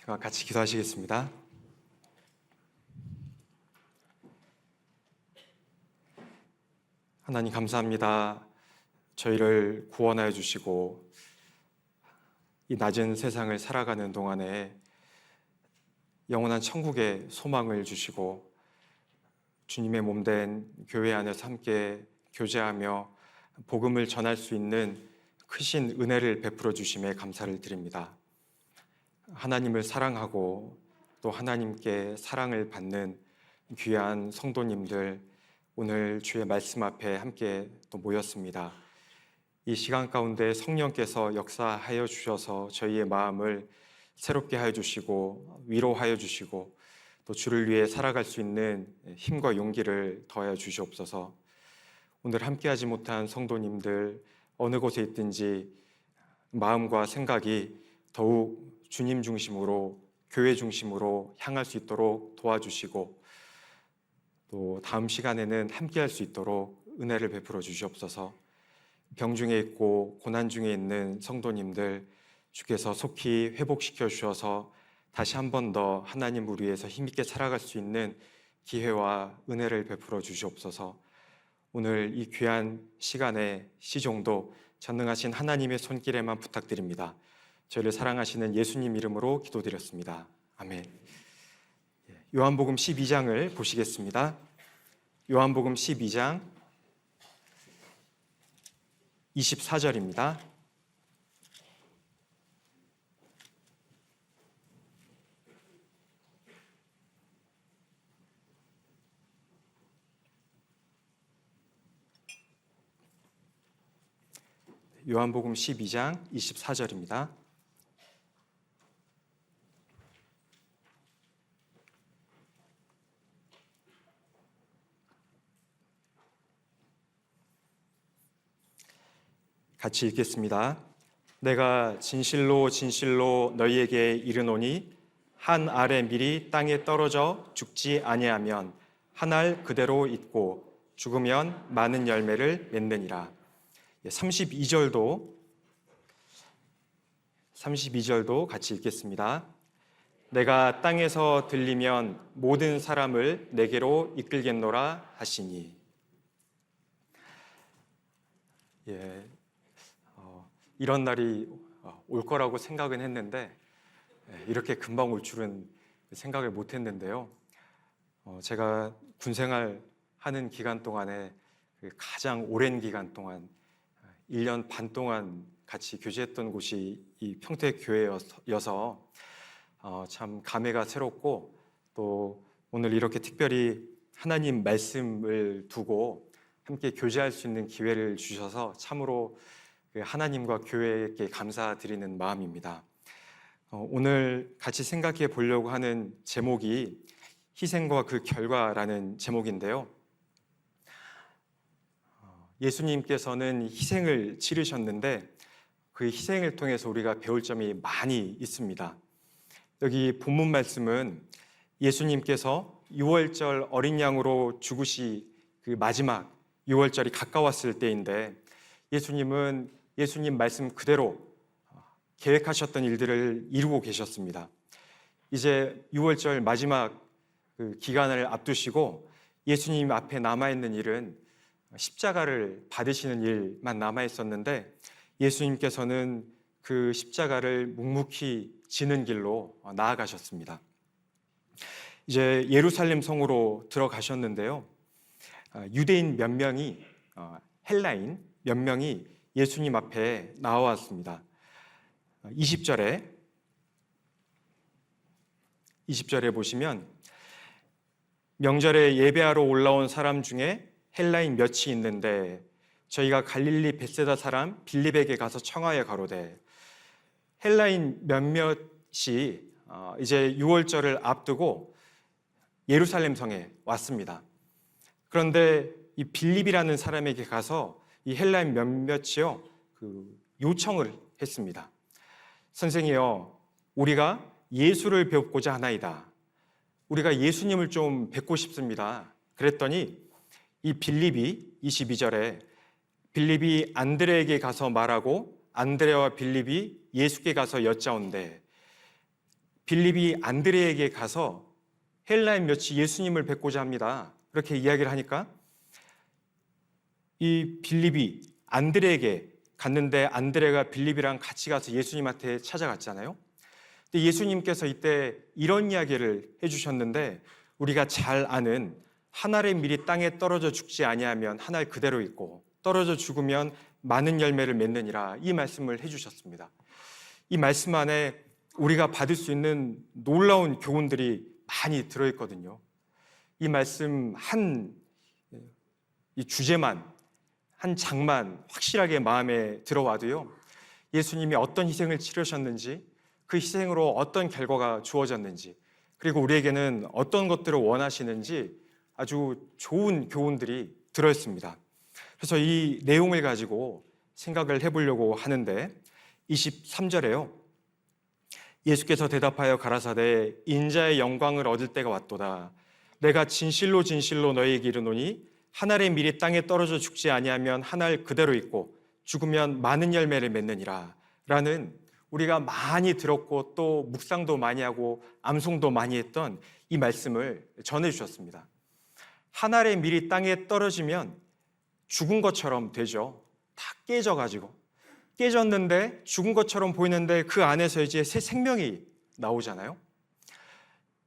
같이 기도하시겠습니다. 하나님 감사합니다. 저희를 구원하여 주시고 이 낮은 세상을 살아가는 동안에 영원한 천국의 소망을 주시고 주님의 몸된 교회 안에서 함께 교제하며 복음을 전할 수 있는 크신 은혜를 베풀어 주심에 감사를 드립니다. 하나님을 사랑하고 또 하나님께 사랑을 받는 귀한 성도님들, 오늘 주의 말씀 앞에 함께 또 모였습니다. 이 시간 가운데 성령께서 역사하여 주셔서 저희의 마음을 새롭게 하여 주시고 위로하여 주시고 또 주를 위해 살아갈 수 있는 힘과 용기를 더하여 주시옵소서. 오늘 함께하지 못한 성도님들 어느 곳에 있든지 마음과 생각이 더욱 주님 중심으로, 교회 중심으로 향할 수 있도록 도와주시고 또 다음 시간에는 함께할 수 있도록 은혜를 베풀어 주시옵소서. 병중에 있고 고난 중에 있는 성도님들 주께서 속히 회복시켜 주셔서 다시 한 번 더 하나님을 위해서 힘있게 살아갈 수 있는 기회와 은혜를 베풀어 주시옵소서. 오늘 이 귀한 시간의 시종도 전능하신 하나님의 손길에만 부탁드립니다. 저희를 사랑하시는 예수님 이름으로 기도드렸습니다. 아멘. 요한복음 12장을 보시겠습니다. 요한복음 12장 24절입니다. 요한복음 12장 24절입니다. 같이 읽겠습니다. 내가 진실로 진실로 너희에게 이르노니 한 알의 밀이 땅에 떨어져 죽지 아니하면 한 알 그대로 있고 죽으면 많은 열매를 맺느니라. 32절도 같이 읽겠습니다. 내가 땅에서 들리면 모든 사람을 내게로 이끌겠노라 하시니. 이런 날이 올 거라고 생각은 했는데 이렇게 금방 올 줄은 생각을 못 했는데요. 제가 군생활 하는 기간 동안에 가장 오랜 기간 동안 1년 반 동안 같이 교제했던 곳이 이 평택교회여서 참 감회가 새롭고 또 오늘 이렇게 특별히 하나님 말씀을 두고 함께 교제할 수 있는 기회를 주셔서 참으로 하나님과 교회에게 감사드리는 마음입니다. 오늘 같이 생각해 보려고 하는 제목이 희생과 그 결과라는 제목인데요. 예수님께서는 희생을 치르셨는데 그 희생을 통해서 우리가 배울 점이 많이 있습니다. 여기 본문 말씀은 예수님께서 유월절 어린 양으로 죽으시 그 마지막 유월절이 가까웠을 때인데 예수님 말씀 그대로 계획하셨던 일들을 이루고 계셨습니다. 이제 유월절 마지막 그 기간을 앞두시고 예수님 앞에 남아있는 일은 십자가를 받으시는 일만 남아있었는데 예수님께서는 그 십자가를 묵묵히 지는 길로 나아가셨습니다. 이제 예루살렘 성으로 들어가셨는데요. 유대인 몇 명이, 헬라인 몇 명이 예수님 앞에 나왔습니다. 20절에 보시면 명절에 예배하러 올라온 사람 중에 헬라인 몇이 있는데 저희가 갈릴리 벳세다 사람 빌립에게 가서 청하여 가로되. 헬라인 몇몇이 이제 유월절을 앞두고 예루살렘 성에 왔습니다. 그런데 이 빌립이라는 사람에게 가서 이 헬라인 몇몇이요 그 요청을 했습니다. 선생이여, 우리가 예수를 배우고자 하나이다. 우리가 예수님을 좀 뵙고 싶습니다. 그랬더니 이 빌립이 22절에 빌립이 안드레에게 가서 말하고 안드레와 빌립이 예수께 가서 여짜온대. 빌립이 안드레에게 가서 헬라인 몇이 예수님을 뵙고자 합니다. 그렇게 이야기를 하니까 이 빌립이 안드레에게 갔는데 안드레가 빌립이랑 같이 가서 예수님한테 찾아갔잖아요. 근데 예수님께서 이때 이런 이야기를 해주셨는데 우리가 잘 아는 한 알의 밀이 땅에 떨어져 죽지 아니하면 한 알 그대로 있고 떨어져 죽으면 많은 열매를 맺느니라, 이 말씀을 해주셨습니다. 이 말씀 안에 우리가 받을 수 있는 놀라운 교훈들이 많이 들어있거든요. 이 말씀 이 주제만, 한 장만 확실하게 마음에 들어와도요, 예수님이 어떤 희생을 치르셨는지, 그 희생으로 어떤 결과가 주어졌는지, 그리고 우리에게는 어떤 것들을 원하시는지 아주 좋은 교훈들이 들어있습니다. 그래서 이 내용을 가지고 생각을 해보려고 하는데 23절에요. 예수께서 대답하여 가라사대 인자의 영광을 얻을 때가 왔도다. 내가 진실로 진실로 너희에게 이르노니 한 알의 밀이 땅에 떨어져 죽지 아니하면 한 알 그대로 있고 죽으면 많은 열매를 맺느니라 라는, 우리가 많이 들었고 또 묵상도 많이 하고 암송도 많이 했던 이 말씀을 전해주셨습니다. 한 알의 밀이 땅에 떨어지면 죽은 것처럼 되죠. 다 깨졌는데 죽은 것처럼 보이는데 그 안에서 이제 새 생명이 나오잖아요.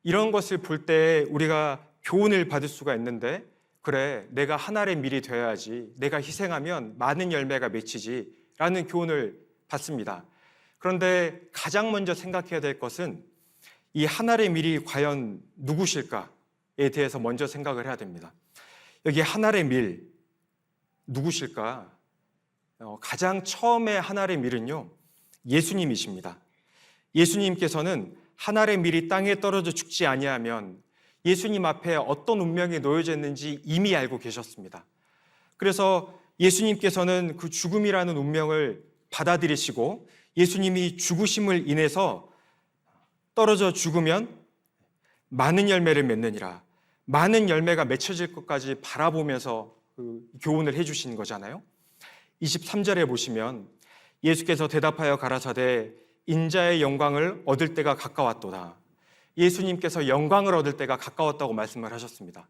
이런 것을 볼 때 우리가 교훈을 받을 수가 있는데, 그래, 내가 한 알의 밀이 되어야지, 내가 희생하면 많은 열매가 맺히지 라는 교훈을 받습니다. 그런데 가장 먼저 생각해야 될 것은 이 한 알의 밀이 과연 누구실까에 대해서 먼저 생각을 해야 됩니다. 여기 한 알의 밀 누구실까? 가장 처음에 한 알의 밀은요, 예수님이십니다. 예수님께서는 한 알의 밀이 땅에 떨어져 죽지 아니하면 예수님 앞에 어떤 운명이 놓여져 있는지 이미 알고 계셨습니다. 그래서 예수님께서는 그 죽음이라는 운명을 받아들이시고 예수님이 죽으심을 인해서 떨어져 죽으면 많은 열매를 맺느니라, 많은 열매가 맺혀질 것까지 바라보면서 그 교훈을 해주신 거잖아요. 23절에 보시면 예수께서 대답하여 가라사대 인자의 영광을 얻을 때가 가까웠도다. 예수님께서 영광을 얻을 때가 가까웠다고 말씀을 하셨습니다.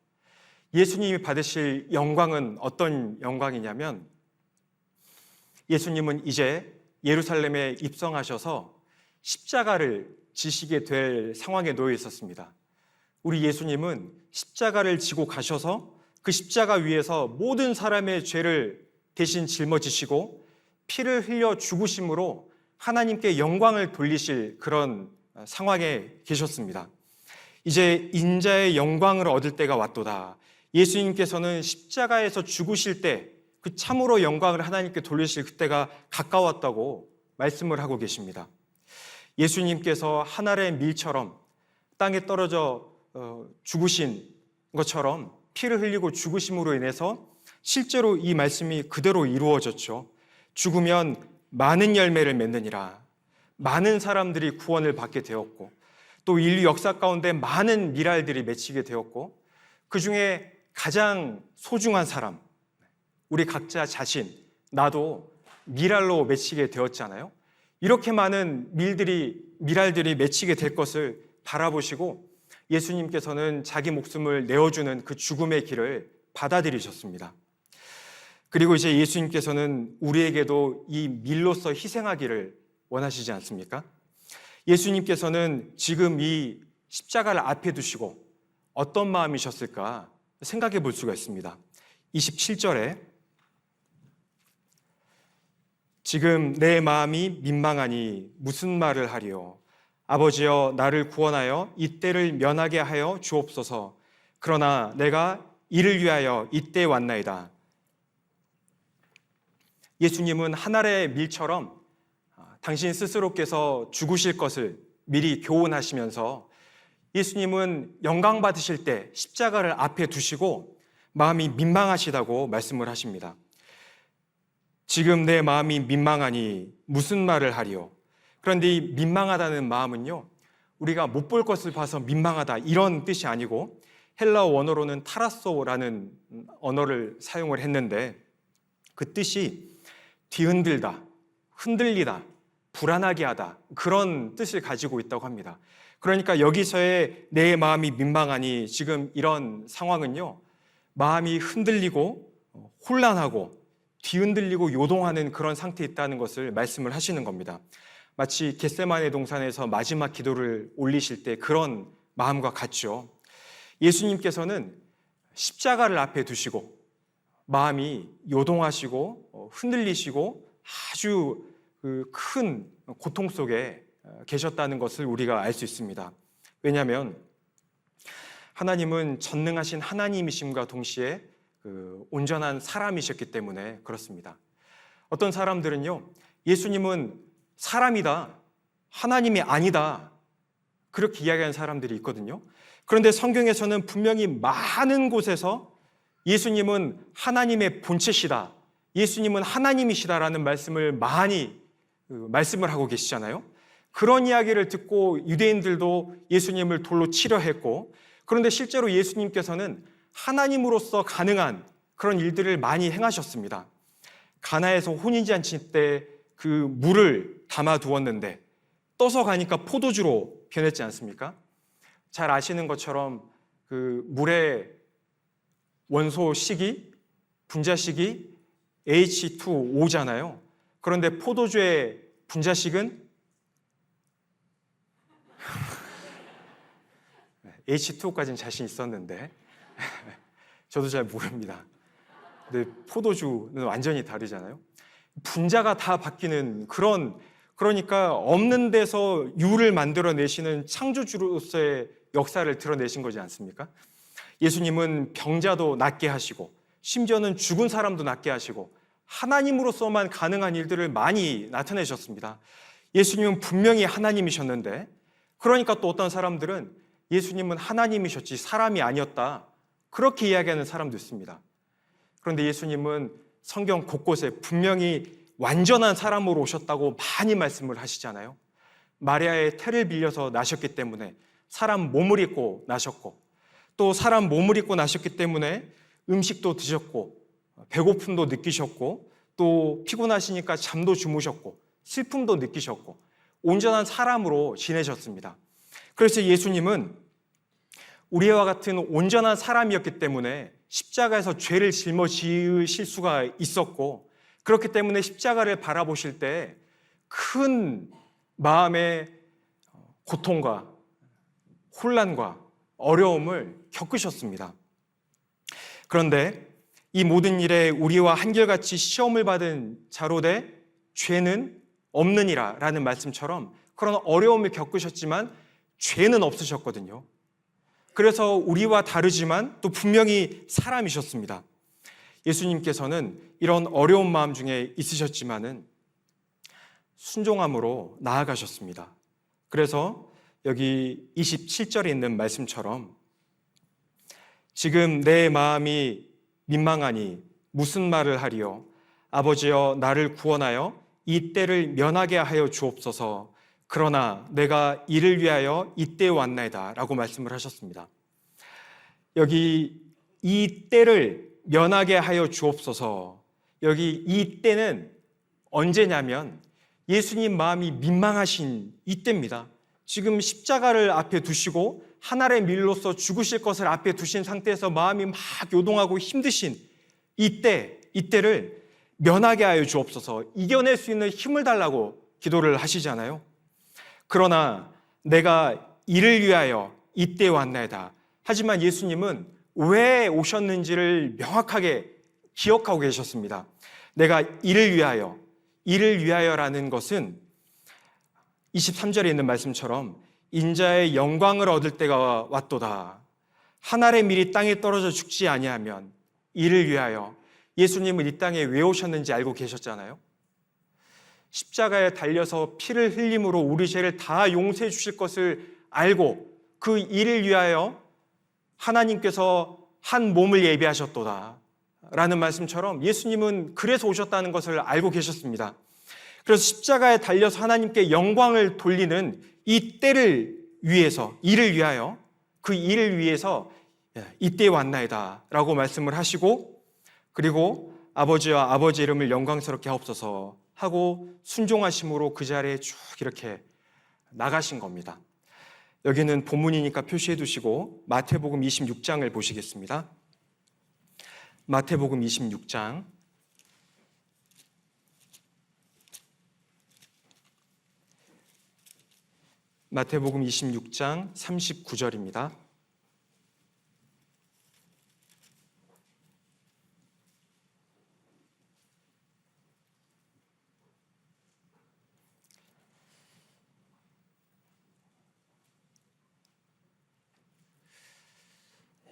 예수님이 받으실 영광은 어떤 영광이냐면, 예수님은 이제 예루살렘에 입성하셔서 십자가를 지시게 될 상황에 놓여 있었습니다. 우리 예수님은 십자가를 지고 가셔서 그 십자가 위에서 모든 사람의 죄를 대신 짊어지시고 피를 흘려 죽으심으로 하나님께 영광을 돌리실 그런 상황에 계셨습니다. 이제 인자의 영광을 얻을 때가 왔도다. 예수님께서는 십자가에서 죽으실 때 그 참으로 영광을 하나님께 돌리실 그때가 가까웠다고 말씀을 하고 계십니다. 예수님께서 한 알의 밀처럼 땅에 떨어져 죽으신 것처럼 피를 흘리고 죽으심으로 인해서 실제로 이 말씀이 그대로 이루어졌죠. 죽으면 많은 열매를 맺느니라. 많은 사람들이 구원을 받게 되었고 또 인류 역사 가운데 많은 미랄들이 맺히게 되었고, 그 중에 가장 소중한 사람, 우리 각자 자신, 나도 미랄로 맺히게 되었잖아요. 이렇게 많은 미랄들이 맺히게 될 것을 바라보시고 예수님께서는 자기 목숨을 내어주는 그 죽음의 길을 받아들이셨습니다. 그리고 이제 예수님께서는 우리에게도 이 밀로서 희생하기를 원하시지 않습니까? 예수님께서는 지금 이 십자가를 앞에 두시고 어떤 마음이셨을까 생각해 볼 수가 있습니다. 27절에 지금 내 마음이 민망하니 무슨 말을 하리요? 아버지여 나를 구원하여 이때를 면하게 하여 주옵소서. 그러나 내가 이를 위하여 이때 왔나이다. 예수님은 한 알의 밀처럼 당신 스스로께서 죽으실 것을 미리 교훈하시면서 예수님은 영광 받으실 때 십자가를 앞에 두시고 마음이 민망하시다고 말씀을 하십니다. 지금 내 마음이 민망하니 무슨 말을 하리요? 그런데 이 민망하다는 마음은요, 우리가 못 볼 것을 봐서 민망하다 이런 뜻이 아니고 헬라어 원어로는 타라소라는 언어를 사용을 했는데 그 뜻이 뒤흔들다, 흔들리다, 불안하게 하다, 그런 뜻을 가지고 있다고 합니다. 그러니까 여기서의 내 마음이 민망하니, 지금 이런 상황은요, 마음이 흔들리고 혼란하고 뒤흔들리고 요동하는 그런 상태에 있다는 것을 말씀을 하시는 겁니다. 마치 겟세마네 동산에서 마지막 기도를 올리실 때 그런 마음과 같죠. 예수님께서는 십자가를 앞에 두시고 마음이 요동하시고 흔들리시고 아주 큰 고통 속에 계셨다는 것을 우리가 알 수 있습니다. 왜냐하면 하나님은 전능하신 하나님이심과 동시에 온전한 사람이셨기 때문에 그렇습니다. 어떤 사람들은요, 예수님은 사람이다, 하나님이 아니다, 그렇게 이야기하는 사람들이 있거든요. 그런데 성경에서는 분명히 많은 곳에서 예수님은 하나님의 본체시다, 예수님은 하나님이시다라는 말씀을 많이 말씀을 하고 계시잖아요. 그런 이야기를 듣고 유대인들도 예수님을 돌로 치려 했고, 그런데 실제로 예수님께서는 하나님으로서 가능한 그런 일들을 많이 행하셨습니다. 가나에서 혼인잔치 때 그 물을 담아 두었는데 떠서 가니까 포도주로 변했지 않습니까? 잘 아시는 것처럼 그 물의 원소식이, 분자식이 H2O잖아요. 그런데 포도주의 분자식은 H2O까지는 자신 있었는데 저도 잘 모릅니다. 근데 포도주는 완전히 다르잖아요. 분자가 다 바뀌는 그러니까 없는 데서 유를 만들어내시는 창조주로서의 역사를 드러내신 거지 않습니까? 예수님은 병자도 낫게 하시고 심지어는 죽은 사람도 낫게 하시고 하나님으로서만 가능한 일들을 많이 나타내셨습니다. 예수님은 분명히 하나님이셨는데, 그러니까 또 어떤 사람들은 예수님은 하나님이셨지 사람이 아니었다, 그렇게 이야기하는 사람도 있습니다. 그런데 예수님은 성경 곳곳에 분명히 완전한 사람으로 오셨다고 많이 말씀을 하시잖아요. 마리아의 태를 빌려서 나셨기 때문에 사람 몸을 입고 나셨고, 또 사람 몸을 입고 나셨기 때문에 음식도 드셨고 배고픔도 느끼셨고 또 피곤하시니까 잠도 주무셨고 슬픔도 느끼셨고 온전한 사람으로 지내셨습니다. 그래서 예수님은 우리와 같은 온전한 사람이었기 때문에 십자가에서 죄를 짊어지실 수가 있었고, 그렇기 때문에 십자가를 바라보실 때 큰 마음의 고통과 혼란과 어려움을 겪으셨습니다. 그런데 이 모든 일에 우리와 한결같이 시험을 받은 자로 돼 죄는 없느니라 라는 말씀처럼 그런 어려움을 겪으셨지만 죄는 없으셨거든요. 그래서 우리와 다르지만 또 분명히 사람이셨습니다. 예수님께서는 이런 어려운 마음 중에 있으셨지만은 순종함으로 나아가셨습니다. 그래서 여기 27절에 있는 말씀처럼 지금 내 마음이 민망하니 무슨 말을 하리요? 아버지여 나를 구원하여 이 때를 면하게 하여 주옵소서. 그러나 내가 이를 위하여 이때에 왔나이다 라고 말씀을 하셨습니다. 여기 이 때를 면하게 하여 주옵소서, 여기 이 때는 언제냐면 예수님 마음이 민망하신 이때입니다. 지금 십자가를 앞에 두시고 하늘의 밀로서 죽으실 것을 앞에 두신 상태에서 마음이 막 요동하고 힘드신 이때를 면하게 하여 주옵소서, 이겨낼 수 있는 힘을 달라고 기도를 하시잖아요. 그러나 내가 이를 위하여 이때에 왔나이다. 하지만 예수님은 왜 오셨는지를 명확하게 기억하고 계셨습니다. 내가 이를 위하여라는 것은 23절에 있는 말씀처럼 인자의 영광을 얻을 때가 왔도다. 한 알의 밀이 땅에 떨어져 죽지 아니하면 이를 위하여. 예수님은 이 땅에 왜 오셨는지 알고 계셨잖아요. 십자가에 달려서 피를 흘림으로 우리 죄를 다 용서해 주실 것을 알고 그 일을 위하여 하나님께서 한 몸을 예비하셨도다 라는 말씀처럼 예수님은 그래서 오셨다는 것을 알고 계셨습니다. 그래서 십자가에 달려서 하나님께 영광을 돌리는 이 때를 위해서, 이를 위하여, 그 일을 위해서 이때에 왔나이다 라고 말씀을 하시고, 그리고 아버지와 아버지 이름을 영광스럽게 하옵소서 하고 순종하심으로 그 자리에 쭉 이렇게 나가신 겁니다. 여기는 본문이니까 표시해 두시고 마태복음 26장을 보시겠습니다. 마태복음 26장 마태복음 26장 39절입니다.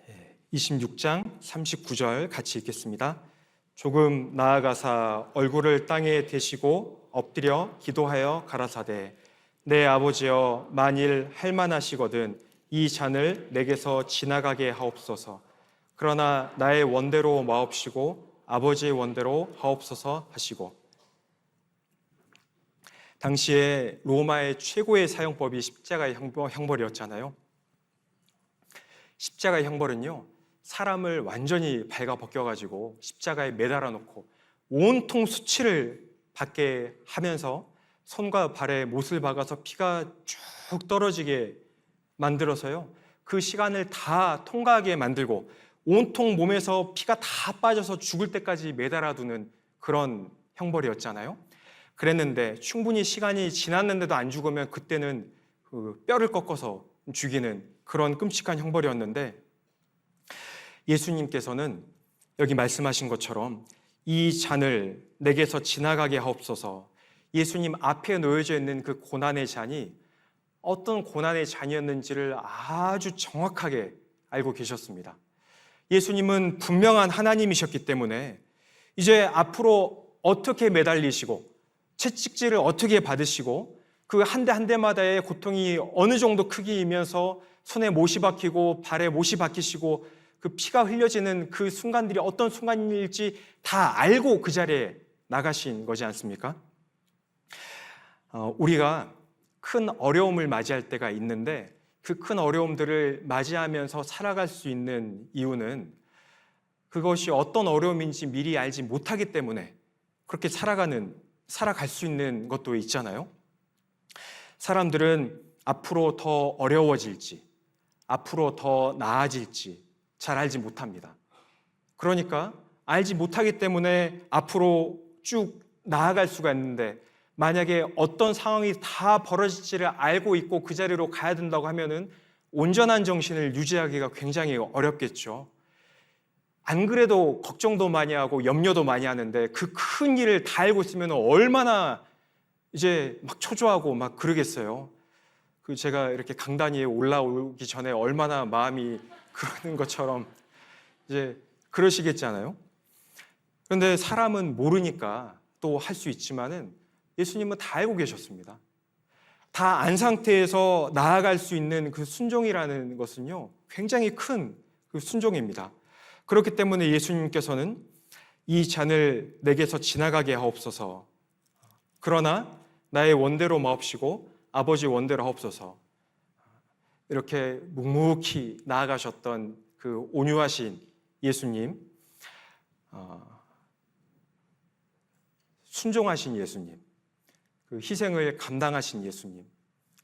예, 26장 39절 같이 읽겠습니다. 조금 나아가사 얼굴을 땅에 대시고 엎드려 기도하여 가라사대 내 아버지여 만일 할만하시거든 이 잔을 내게서 지나가게 하옵소서. 그러나 나의 원대로 마옵시고 아버지의 원대로 하옵소서 하시고. 당시에 로마의 최고의 사형법이 십자가의 형벌이었잖아요. 십자가의 형벌은요, 사람을 완전히 발가벗겨가지고 십자가에 매달아 놓고 온통 수치를 받게 하면서 손과 발에 못을 박아서 피가 쭉 떨어지게 만들어서요, 그 시간을 다 통과하게 만들고 온통 몸에서 피가 다 빠져서 죽을 때까지 매달아두는 그런 형벌이었잖아요. 그랬는데 충분히 시간이 지났는데도 안 죽으면 그때는 그 뼈를 꺾어서 죽이는 그런 끔찍한 형벌이었는데, 예수님께서는 여기 말씀하신 것처럼 이 잔을 내게서 지나가게 하옵소서. 예수님 앞에 놓여져 있는 그 고난의 잔이 어떤 고난의 잔이었는지를 아주 정확하게 알고 계셨습니다. 예수님은 분명한 하나님이셨기 때문에 이제 앞으로 어떻게 매달리시고 채찍질을 어떻게 받으시고 그 한 대 한 대마다의 고통이 어느 정도 크기이면서 손에 못이 박히고 발에 못이 박히시고 그 피가 흘려지는 그 순간들이 어떤 순간일지 다 알고 그 자리에 나가신 거지 않습니까? 우리가 큰 어려움을 맞이할 때가 있는데 그 큰 어려움들을 맞이하면서 살아갈 수 있는 이유는 그것이 어떤 어려움인지 미리 알지 못하기 때문에 그렇게 살아갈 수 있는 것도 있잖아요. 사람들은 앞으로 더 어려워질지, 앞으로 더 나아질지 잘 알지 못합니다. 그러니까 알지 못하기 때문에 앞으로 쭉 나아갈 수가 있는데, 만약에 어떤 상황이 다 벌어질지를 알고 있고 그 자리로 가야 된다고 하면은 온전한 정신을 유지하기가 굉장히 어렵겠죠. 안 그래도 걱정도 많이 하고 염려도 많이 하는데 그 큰 일을 다 알고 있으면 얼마나 이제 막 초조하고 막 그러겠어요. 그 제가 이렇게 강단위에 올라오기 전에 얼마나 마음이 그러는 것처럼 이제 그러시겠잖아요. 그런데 사람은 모르니까 또 할 수 있지만은 예수님은 다 알고 계셨습니다. 다 안 상태에서 나아갈 수 있는 그 순종이라는 것은요, 굉장히 큰 그 순종입니다. 그렇기 때문에 예수님께서는 이 잔을 내게서 지나가게 하옵소서. 그러나 나의 원대로 마옵시고 아버지 원대로 하옵소서. 이렇게 묵묵히 나아가셨던 그 온유하신 예수님, 순종하신 예수님, 그 희생을 감당하신 예수님,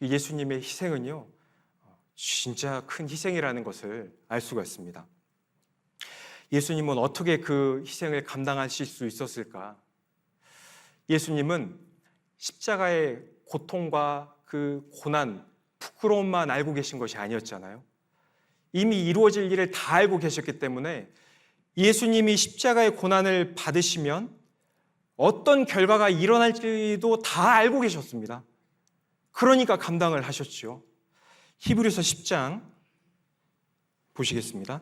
예수님의 희생은요, 진짜 큰 희생이라는 것을 알 수가 있습니다. 예수님은 어떻게 그 희생을 감당하실 수 있었을까? 예수님은 십자가의 고통과 그 고난, 부끄러움만 알고 계신 것이 아니었잖아요. 이미 이루어질 일을 다 알고 계셨기 때문에 예수님이 십자가의 고난을 받으시면 어떤 결과가 일어날지도 다 알고 계셨습니다. 그러니까 감당을 하셨죠. 히브리서 10장 보시겠습니다.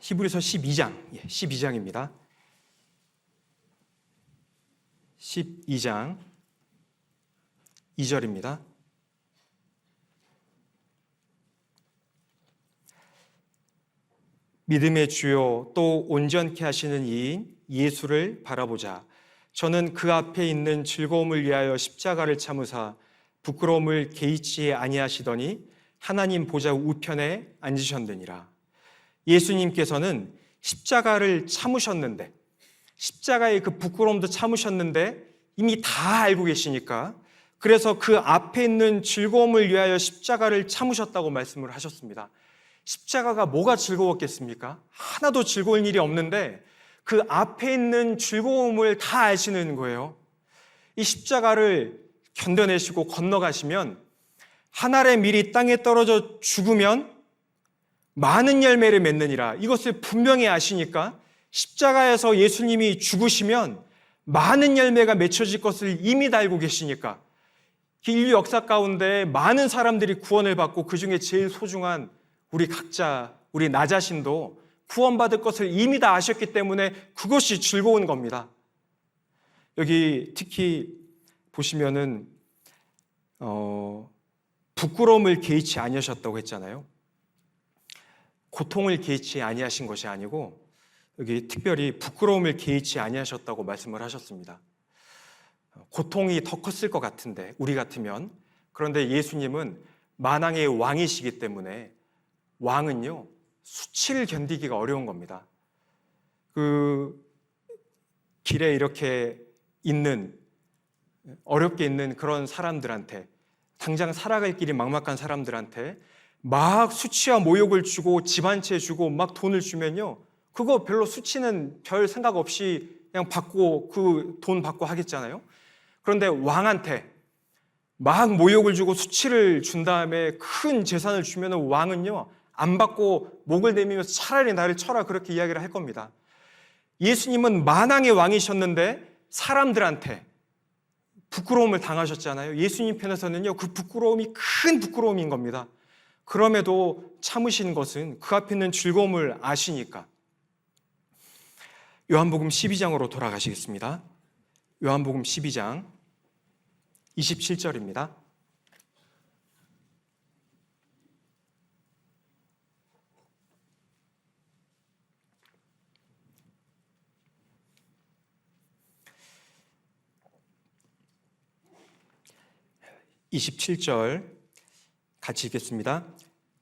히브리서 12장입니다. 12장 2절입니다. 믿음의 주요 또 온전케 하시는 이인 예수를 바라보자. 저는 그 앞에 있는 즐거움을 위하여 십자가를 참으사 부끄러움을 개의치 아니하시더니 하나님 보좌 우편에 앉으셨느니라. 예수님께서는 십자가를 참으셨는데, 십자가의 그 부끄러움도 참으셨는데 이미 다 알고 계시니까, 그래서 그 앞에 있는 즐거움을 위하여 십자가를 참으셨다고 말씀을 하셨습니다. 십자가가 뭐가 즐거웠겠습니까? 하나도 즐거운 일이 없는데 그 앞에 있는 즐거움을 다 아시는 거예요. 이 십자가를 견뎌내시고 건너가시면, 한 알의 밀이 땅에 떨어져 죽으면 많은 열매를 맺느니라. 이것을 분명히 아시니까 십자가에서 예수님이 죽으시면 많은 열매가 맺혀질 것을 이미 다 알고 계시니까, 인류 역사 가운데 많은 사람들이 구원을 받고 그 중에 제일 소중한 우리 각자, 우리 나 자신도 구원받을 것을 이미 다 아셨기 때문에 그것이 즐거운 겁니다. 여기 특히 보시면은 부끄러움을 개의치 아니하셨다고 했잖아요. 고통을 개의치 아니하신 것이 아니고 여기 특별히 부끄러움을 개의치 아니하셨다고 말씀을 하셨습니다. 고통이 더 컸을 것 같은데, 우리 같으면. 그런데 예수님은 만왕의 왕이시기 때문에, 왕은요 수치를 견디기가 어려운 겁니다. 그 길에 이렇게 있는, 어렵게 있는 그런 사람들한테, 당장 살아갈 길이 막막한 사람들한테 막 수치와 모욕을 주고 집 한 채 주고 막 돈을 주면요, 그거 별로 수치는 별 생각 없이 그냥 받고, 그 돈 받고 하겠잖아요. 그런데 왕한테 막 모욕을 주고 수치를 준 다음에 큰 재산을 주면 왕은요 안 받고 목을 내밀면서 차라리 나를 쳐라, 그렇게 이야기를 할 겁니다. 예수님은 만왕의 왕이셨는데 사람들한테 부끄러움을 당하셨잖아요. 예수님 편에서는요 그 부끄러움이 큰 부끄러움인 겁니다. 그럼에도 참으신 것은 그 앞에 있는 즐거움을 아시니까. 요한복음 12장으로 돌아가시겠습니다. 요한복음 12장 27절입니다. (27절) 같이 읽겠습니다.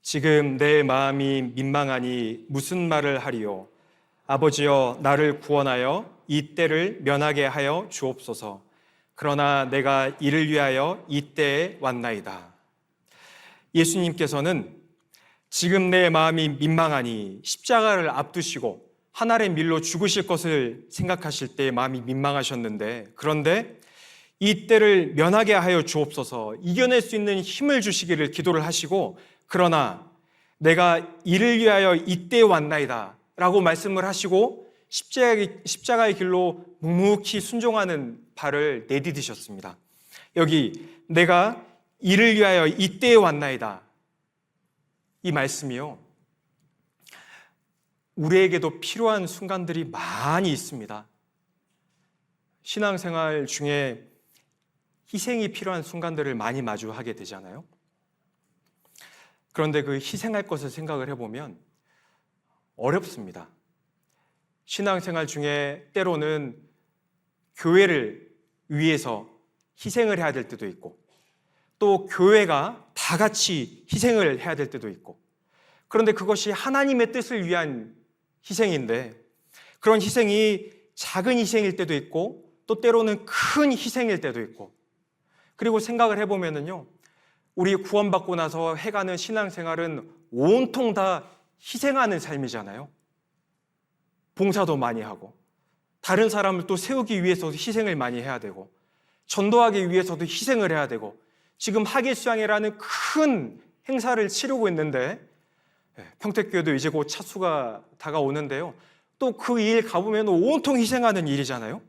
지금 내 마음이 민망하니 무슨 말을 하리요? 아버지여, 나를 구원하여 이 때를 면하게 하여 주옵소서. 그러나 내가 이를 위하여 이 때에 왔나이다. 예수님께서는 지금 내 마음이 민망하니, 십자가를 앞두시고 한 알의 밀로 죽으실 것을 생각하실 때 마음이 민망하셨는데, 그런데 이 때를 면하게 하여 주옵소서, 이겨낼 수 있는 힘을 주시기를 기도를 하시고, 그러나 내가 이를 위하여 이때에 왔나이다 라고 말씀을 하시고 십자가의 길로 묵묵히 순종하는 발을 내디디셨습니다. 여기 내가 이를 위하여 이때에 왔나이다, 이 말씀이요, 우리에게도 필요한 순간들이 많이 있습니다. 신앙생활 중에 희생이 필요한 순간들을 많이 마주하게 되잖아요. 그런데 그 희생할 것을 생각을 해보면 어렵습니다. 신앙생활 중에 때로는 교회를 위해서 희생을 해야 될 때도 있고, 또 교회가 다 같이 희생을 해야 될 때도 있고, 그런데 그것이 하나님의 뜻을 위한 희생인데, 그런 희생이 작은 희생일 때도 있고 또 때로는 큰 희생일 때도 있고, 그리고 생각을 해보면은요, 우리 구원받고 나서 해가는 신앙생활은 온통 다 희생하는 삶이잖아요. 봉사도 많이 하고, 다른 사람을 또 세우기 위해서도 희생을 많이 해야 되고, 전도하기 위해서도 희생을 해야 되고, 지금 하계수양회라는 큰 행사를 치르고 있는데, 평택교회도 이제 곧 차수가 다가오는데요, 또 그 일 가보면 온통 희생하는 일이잖아요.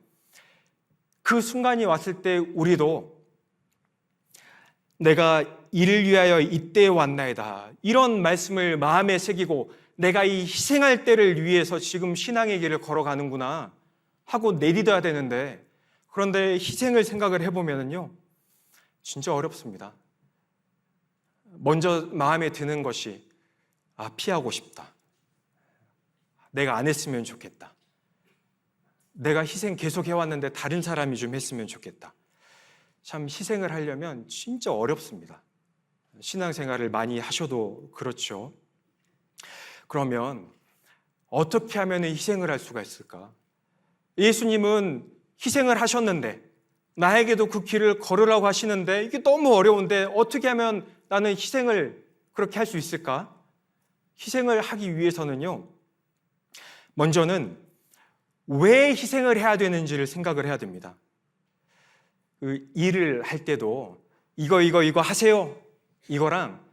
그 순간이 왔을 때 우리도 내가 이를 위하여 이때에 왔나이다, 이런 말씀을 마음에 새기고 내가 이 희생할 때를 위해서 지금 신앙의 길을 걸어가는구나 하고 내딛어야 되는데, 그런데 희생을 생각을 해보면요 진짜 어렵습니다. 먼저 마음에 드는 것이 피하고 싶다, 내가 안 했으면 좋겠다, 내가 희생 계속 해왔는데 다른 사람이 좀 했으면 좋겠다. 참 희생을 하려면 진짜 어렵습니다. 신앙생활을 많이 하셔도 그렇죠. 그러면 어떻게 하면 희생을 할 수가 있을까? 예수님은 희생을 하셨는데 나에게도 그 길을 걸으라고 하시는데 이게 너무 어려운데 어떻게 하면 나는 희생을 그렇게 할 수 있을까? 희생을 하기 위해서는요, 먼저는 왜 희생을 해야 되는지를 생각을 해야 됩니다. 그 일을 할 때도 이거 하세요. 이거랑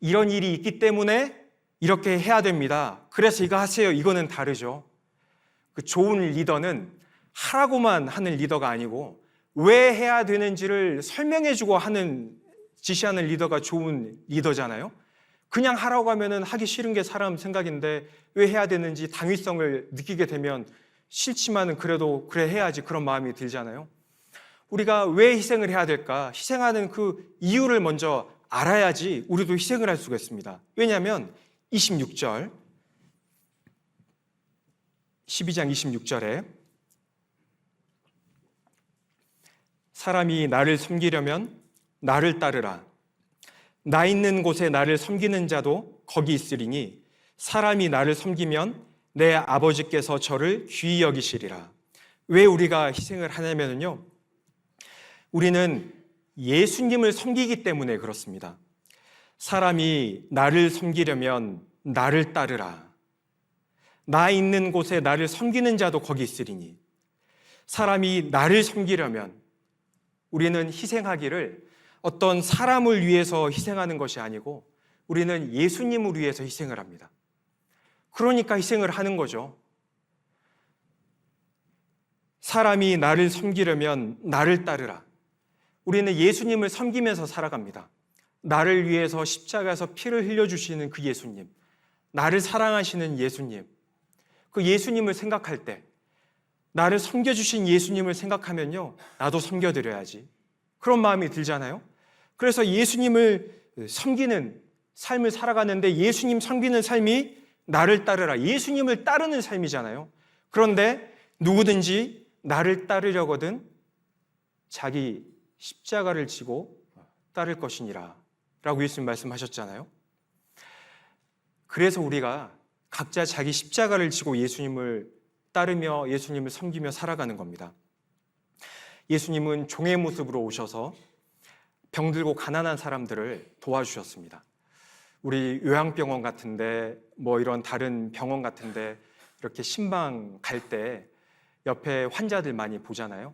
이런 일이 있기 때문에 이렇게 해야 됩니다. 그래서 이거 하세요. 이거는 다르죠. 그 좋은 리더는 하라고만 하는 리더가 아니고 왜 해야 되는지를 설명해주고 지시하는 리더가 좋은 리더잖아요. 그냥 하라고 하면은 하기 싫은 게 사람 생각인데 왜 해야 되는지 당위성을 느끼게 되면 싫지만은 그래도 그래 해야지 그런 마음이 들잖아요. 우리가 왜 희생을 해야 될까? 희생하는 그 이유를 먼저 알아야지 우리도 희생을 할 수가 있습니다. 왜냐하면 12장 26절에 사람이 나를 섬기려면 나를 따르라. 나 있는 곳에 나를 섬기는 자도 거기 있으리니 사람이 나를 섬기면 내 아버지께서 저를 귀히 여기시리라. 왜 우리가 희생을 하냐면요, 우리는 예수님을 섬기기 때문에 그렇습니다. 사람이 나를 섬기려면 나를 따르라. 나 있는 곳에 나를 섬기는 자도 거기 있으리니. 사람이 나를 섬기려면 우리는 희생하기를 어떤 사람을 위해서 희생하는 것이 아니고 우리는 예수님을 위해서 희생을 합니다. 그러니까 희생을 하는 거죠. 사람이 나를 섬기려면 나를 따르라. 우리는 예수님을 섬기면서 살아갑니다. 나를 위해서 십자가에서 피를 흘려주시는 그 예수님, 나를 사랑하시는 예수님, 그 예수님을 생각할 때 나를 섬겨주신 예수님을 생각하면요, 나도 섬겨드려야지, 그런 마음이 들잖아요. 그래서 예수님을 섬기는 삶을 살아가는데 예수님 섬기는 삶이 나를 따르라, 예수님을 따르는 삶이잖아요. 그런데 누구든지 나를 따르려거든 자기 십자가를 지고 따를 것이니라 라고 예수님 말씀하셨잖아요. 그래서 우리가 각자 자기 십자가를 지고 예수님을 따르며 예수님을 섬기며 살아가는 겁니다. 예수님은 종의 모습으로 오셔서 병들고 가난한 사람들을 도와주셨습니다. 우리 요양병원 같은데 이런 다른 병원 같은데 이렇게 신방 갈 때 옆에 환자들 많이 보잖아요.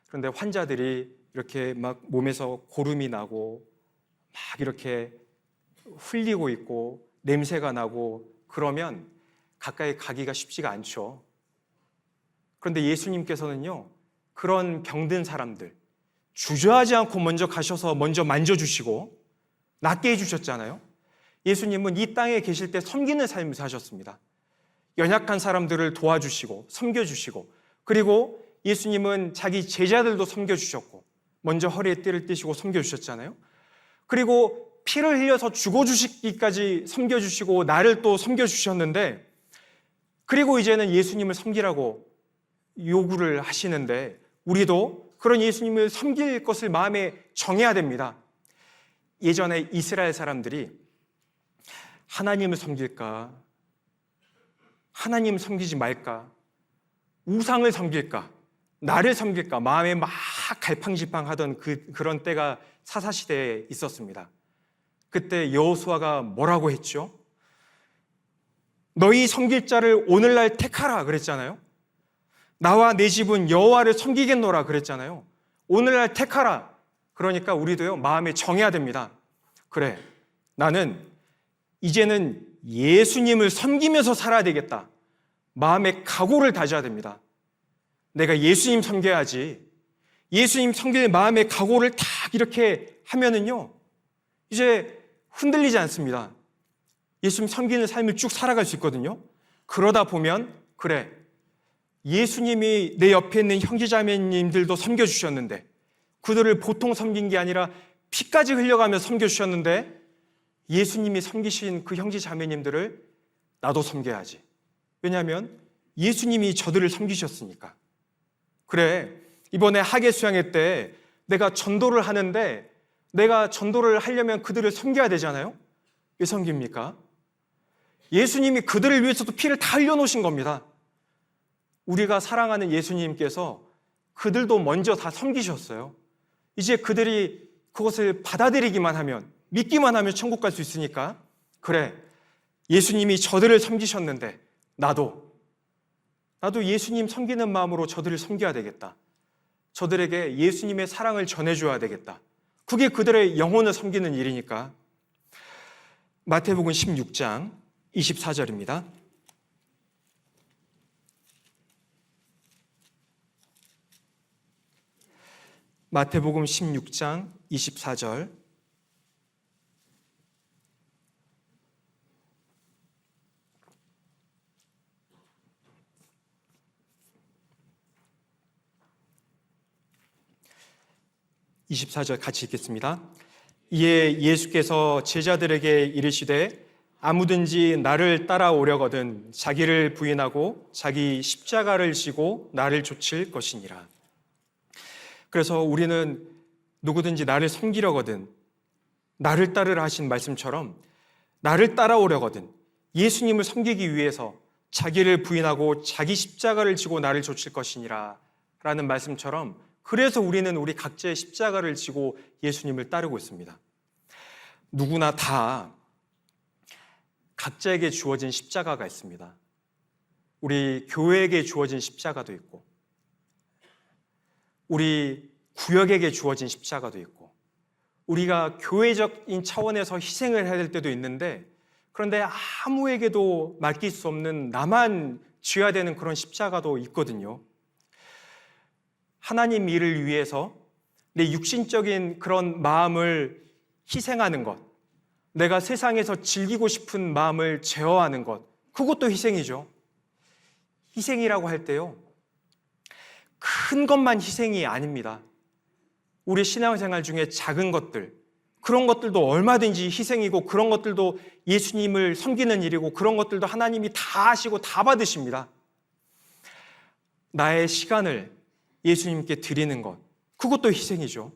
그런데 환자들이 이렇게 막 몸에서 고름이 나고 막 이렇게 흘리고 있고 냄새가 나고 그러면 가까이 가기가 쉽지가 않죠. 그런데 예수님께서는요, 그런 병든 사람들 주저하지 않고 먼저 가셔서 먼저 만져주시고 낫게 해주셨잖아요. 예수님은 이 땅에 계실 때 섬기는 삶을 사셨습니다. 연약한 사람들을 도와주시고 섬겨주시고, 그리고 예수님은 자기 제자들도 섬겨주셨고 먼저 허리에 띠를 띠시고 섬겨주셨잖아요. 그리고 피를 흘려서 죽어주시기까지 섬겨주시고 나를 또 섬겨주셨는데, 그리고 이제는 예수님을 섬기라고 요구를 하시는데 우리도 그런 예수님을 섬길 것을 마음에 정해야 됩니다. 예전에 이스라엘 사람들이 하나님을 섬길까, 하나님 섬기지 말까, 우상을 섬길까, 나를 섬길까 마음에 막 갈팡질팡하던 그런 때가 사사시대에 있었습니다. 그때 여호수아가 뭐라고 했죠? 너희 섬길 자를 오늘날 택하라 그랬잖아요. 나와 내 집은 여호와를 섬기겠노라 그랬잖아요. 오늘날 택하라. 그러니까 우리도요, 마음에 정해야 됩니다. 그래, 나는 이제는 예수님을 섬기면서 살아야 되겠다. 마음의 각오를 다져야 됩니다. 내가 예수님 섬겨야지. 예수님 섬길 마음의 각오를 딱 이렇게 하면은요, 이제 흔들리지 않습니다. 예수님 섬기는 삶을 쭉 살아갈 수 있거든요. 그러다 보면 그래, 예수님이 내 옆에 있는 형제자매님들도 섬겨주셨는데, 그들을 보통 섬긴 게 아니라 피까지 흘려가며 섬겨주셨는데, 예수님이 섬기신 그 형제자매님들을 나도 섬겨야지. 왜냐하면 예수님이 저들을 섬기셨으니까. 그래, 이번에 하계 수양회 때 내가 전도를 하는데 내가 전도를 하려면 그들을 섬겨야 되잖아요. 왜 섬깁니까? 예수님이 그들을 위해서도 피를 다 흘려놓으신 겁니다. 우리가 사랑하는 예수님께서 그들도 먼저 다 섬기셨어요. 이제 그들이 그것을 받아들이기만 하면, 믿기만 하면 천국 갈 수 있으니까, 그래, 예수님이 저들을 섬기셨는데 나도 예수님 섬기는 마음으로 저들을 섬겨야 되겠다. 저들에게 예수님의 사랑을 전해줘야 되겠다. 그게 그들의 영혼을 섬기는 일이니까. 마태복음 16장 24절입니다. 마태복음 16장 24절. 같이 읽겠습니다. 이에 예수께서 제자들에게 이르시되 아무든지 나를 따라오려거든 자기를 부인하고 자기 십자가를 지고 나를 좇을 것이니라. 그래서 우리는 누구든지 나를 섬기려거든, 나를 따르라 하신 말씀처럼 나를 따라오려거든 예수님을 섬기기 위해서 자기를 부인하고 자기 십자가를 지고 나를 좇을 것이니라 라는 말씀처럼, 그래서 우리는 우리 각자의 십자가를 지고 예수님을 따르고 있습니다. 누구나 다 각자에게 주어진 십자가가 있습니다. 우리 교회에게 주어진 십자가도 있고, 우리 구역에게 주어진 십자가도 있고, 우리가 교회적인 차원에서 희생을 해야 될 때도 있는데, 그런데 아무에게도 맡길 수 없는 나만 쥐어야 되는 그런 십자가도 있거든요. 하나님 일을 위해서 내 육신적인 그런 마음을 희생하는 것, 내가 세상에서 즐기고 싶은 마음을 제어하는 것, 그것도 희생이죠. 희생이라고 할 때요, 큰 것만 희생이 아닙니다. 우리 신앙생활 중에 작은 것들, 그런 것들도 얼마든지 희생이고, 그런 것들도 예수님을 섬기는 일이고, 그런 것들도 하나님이 다 하시고 다 받으십니다. 나의 시간을 예수님께 드리는 것, 그것도 희생이죠.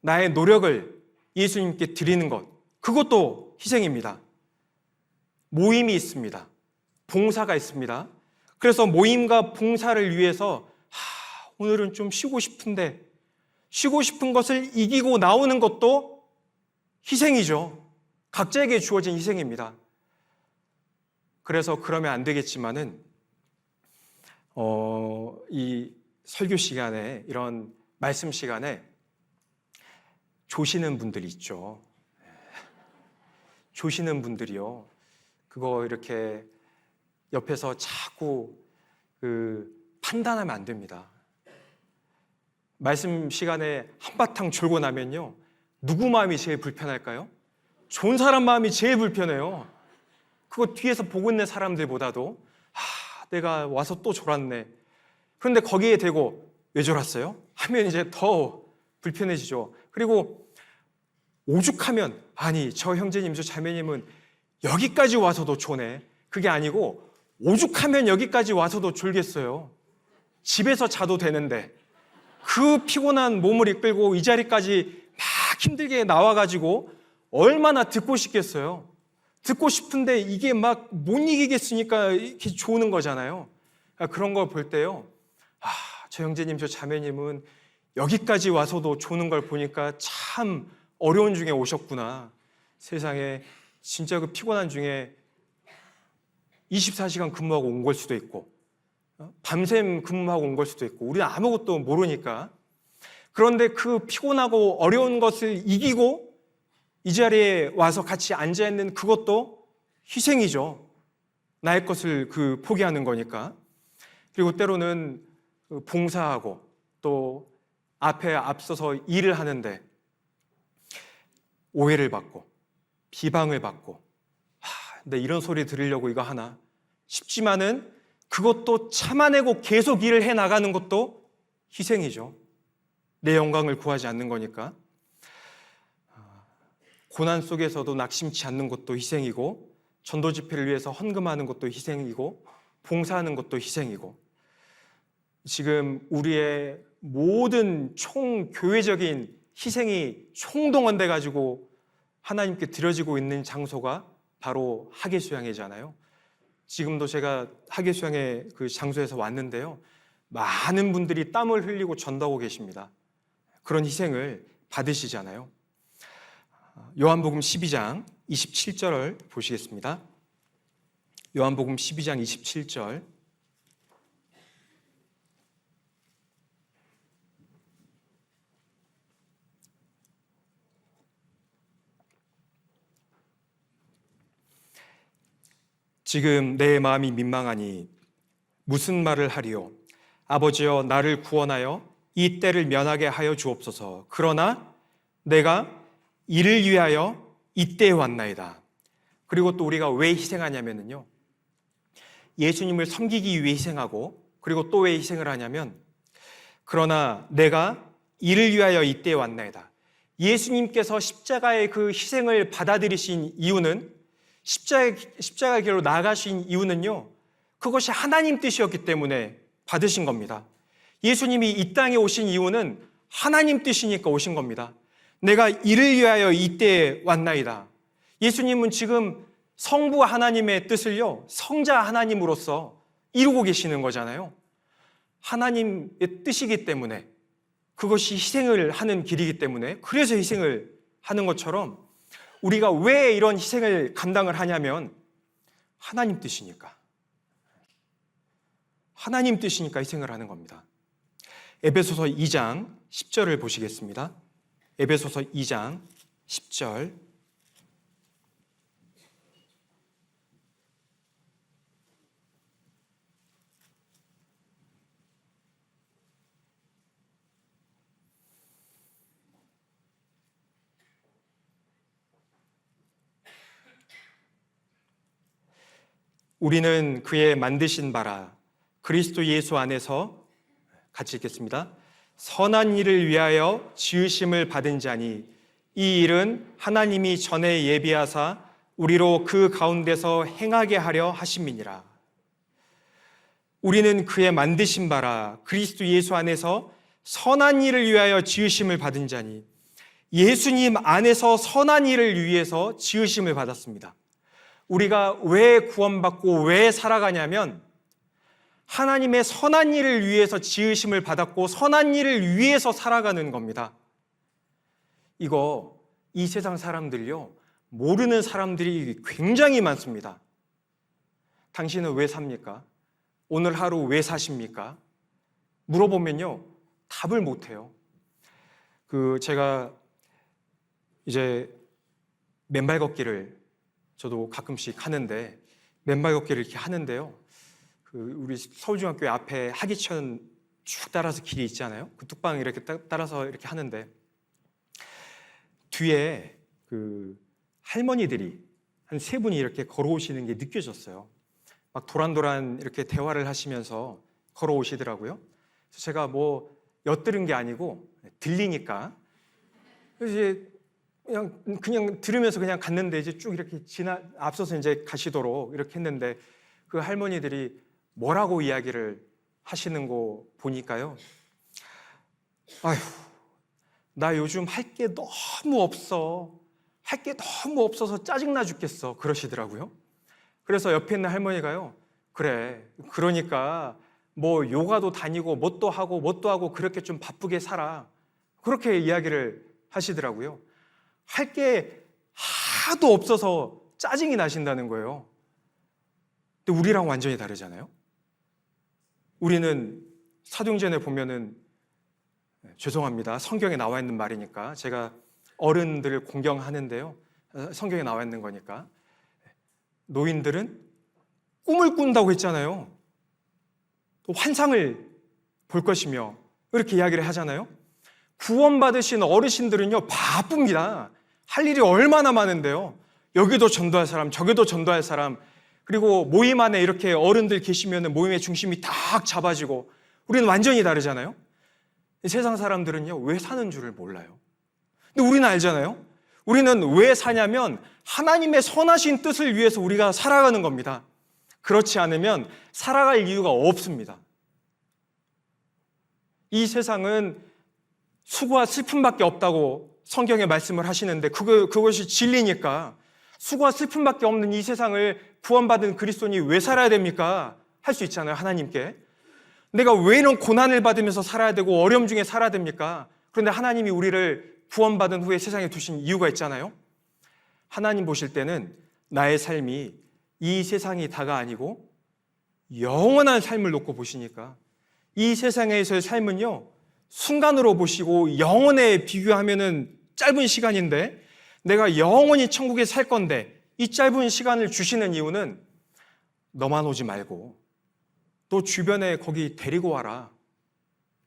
나의 노력을 예수님께 드리는 것, 그것도 희생입니다. 모임이 있습니다. 봉사가 있습니다. 그래서 모임과 봉사를 위해서 오늘은 좀 쉬고 싶은데, 쉬고 싶은 것을 이기고 나오는 것도 희생이죠. 각자에게 주어진 희생입니다. 그래서 그러면 안 되겠지만은 이 설교 시간에, 이런 말씀 시간에 조시는 분들이 있죠. 조시는 분들이요, 그거 이렇게 옆에서 자꾸 판단하면 안 됩니다. 말씀 시간에 한바탕 졸고 나면요, 누구 마음이 제일 불편할까요? 좋은 사람 마음이 제일 불편해요. 그거 뒤에서 보고 있는 사람들보다도 내가 와서 또 졸았네. 그런데 거기에 대고 왜 졸았어요? 하면 이제 더 불편해지죠. 그리고 오죽하면, 아니 저 형제님 저 자매님은 여기까지 와서도 조네. 그게 아니고 오죽하면 여기까지 와서도 졸겠어요. 집에서 자도 되는데 그 피곤한 몸을 이끌고 이 자리까지 막 힘들게 나와가지고 얼마나 듣고 싶겠어요. 듣고 싶은데 이게 막 못 이기겠으니까 이렇게 조는 거잖아요. 그런 걸 볼 때요, 저 형제님 저 자매님은 여기까지 와서도 조는 걸 보니까 참 어려운 중에 오셨구나. 세상에 진짜 그 피곤한 중에 24시간 근무하고 온 걸 수도 있고, 밤샘 근무하고 온 걸 수도 있고, 우리는 아무것도 모르니까. 그런데 그 피곤하고 어려운 것을 이기고 이 자리에 와서 같이 앉아있는 그것도 희생이죠. 나의 것을 포기하는 거니까. 그리고 때로는 봉사하고 또 앞에 앞서서 일을 하는데 오해를 받고 비방을 받고, 근데 이런 소리 들으려고 이거 하나 싶지만은 그것도 참아내고 계속 일을 해나가는 것도 희생이죠. 내 영광을 구하지 않는 거니까. 고난 속에서도 낙심치 않는 것도 희생이고, 전도 집회를 위해서 헌금하는 것도 희생이고, 봉사하는 것도 희생이고, 지금 우리의 모든 총교회적인 희생이 총동원돼 가지고 하나님께 드려지고 있는 장소가 바로 하계수양회잖아요. 지금도 제가 하계수양회 그 장소에서 왔는데요, 많은 분들이 땀을 흘리고 전도하고 계십니다. 그런 희생을 받으시잖아요. 요한복음 12장 27절을 보시겠습니다. 요한복음 12장 27절. 지금 내 마음이 민망하니 무슨 말을 하리요? 아버지여, 나를 구원하여 이 때를 면하게 하여 주옵소서. 그러나 내가 이를 위하여 이때에 왔나이다. 그리고 또 우리가 왜 희생하냐면요, 예수님을 섬기기 위해 희생하고, 그리고 또 왜 희생을 하냐면, 그러나 내가 이를 위하여 이때에 왔나이다. 예수님께서 십자가의 그 희생을 받아들이신 이유는, 십자가 길로 나아가신 이유는요, 그것이 하나님 뜻이었기 때문에 받으신 겁니다. 예수님이 이 땅에 오신 이유는 하나님 뜻이니까 오신 겁니다. 내가 이를 위하여 이때에 왔나이다. 예수님은 지금 성부 하나님의 뜻을요, 성자 하나님으로서 이루고 계시는 거잖아요. 하나님의 뜻이기 때문에, 그것이 희생을 하는 길이기 때문에, 그래서 희생을 하는 것처럼 우리가 왜 이런 희생을 감당을 하냐면 하나님 뜻이니까. 하나님 뜻이니까 희생을 하는 겁니다. 에베소서 2장 10절을 보시겠습니다. 에베소서 2장 10절. 우리는 그의 만드신 바라 그리스도 예수 안에서, 같이 읽겠습니다. 선한 일을 위하여 지으심을 받은 자니 이 일은 하나님이 전에 예비하사 우리로 그 가운데서 행하게 하려 하심이니라. 우리는 그의 만드신 바라 그리스도 예수 안에서 선한 일을 위하여 지으심을 받은 자니, 예수님 안에서 선한 일을 위해서 지으심을 받았습니다. 우리가 왜 구원받고 왜 살아가냐면 하나님의 선한 일을 위해서 지으심을 받았고 선한 일을 위해서 살아가는 겁니다. 이거 이 세상 사람들요, 모르는 사람들이 굉장히 많습니다. 당신은 왜 삽니까? 오늘 하루 왜 사십니까? 물어보면요, 답을 못해요. 제가 이제 맨발 걷기를 저도 가끔씩 하는데, 맨발 걷기를 이렇게 하는데요, 우리 서울중학교 앞에 하기천 쭉 따라서 길이 있잖아요. 그 뚝방 이렇게 따라서 이렇게 하는데, 뒤에 할머니들이 한 세 분이 이렇게 걸어오시는 게 느껴졌어요. 막 도란도란 이렇게 대화를 하시면서 걸어오시더라고요. 그래서 제가 뭐 엿들은 게 아니고 들리니까 이제 그냥 들으면서 그냥 갔는데, 이제 쭉 이렇게 앞서서 이제 가시도록 이렇게 했는데, 그 할머니들이 뭐라고 이야기를 하시는 거 보니까요, 아휴, 나 요즘 할 게 너무 없어. 할 게 너무 없어서 짜증나 죽겠어. 그러시더라고요. 그래서 옆에 있는 할머니가요, 그래, 그러니까 뭐 요가도 다니고 뭣도 하고 그렇게 좀 바쁘게 살아. 그렇게 이야기를 하시더라고요. 할 게 하도 없어서 짜증이 나신다는 거예요. 근데 우리랑 완전히 다르잖아요. 우리는 사도행전에 보면은, 죄송합니다, 성경에 나와 있는 말이니까 제가 어른들을 공경하는데요, 성경에 나와 있는 거니까, 노인들은 꿈을 꾼다고 했잖아요. 또 환상을 볼 것이며 이렇게 이야기를 하잖아요. 구원받으신 어르신들은요, 바쁩니다. 할 일이 얼마나 많은데요. 여기도 전도할 사람, 저기도 전도할 사람, 그리고 모임 안에 이렇게 어른들 계시면 모임의 중심이 딱 잡아지고, 우리는 완전히 다르잖아요. 세상 사람들은요, 왜 사는 줄을 몰라요. 근데 우리는 알잖아요. 우리는 왜 사냐면 하나님의 선하신 뜻을 위해서 우리가 살아가는 겁니다. 그렇지 않으면 살아갈 이유가 없습니다. 이 세상은 수고와 슬픔밖에 없다고 성경에 말씀을 하시는데 그것이 진리니까 수고와 슬픔밖에 없는 이 세상을 구원받은 그리스도인이 왜 살아야 됩니까? 할 수 있잖아요, 하나님께. 내가 왜 이런 고난을 받으면서 살아야 되고 어려움 중에 살아야 됩니까? 그런데 하나님이 우리를 구원받은 후에 세상에 두신 이유가 있잖아요. 하나님 보실 때는 나의 삶이 이 세상이 다가 아니고 영원한 삶을 놓고 보시니까 이 세상에서의 삶은요, 순간으로 보시고 영원에 비교하면은 짧은 시간인데 내가 영원히 천국에 살 건데 이 짧은 시간을 주시는 이유는 너만 오지 말고 또 주변에 거기 데리고 와라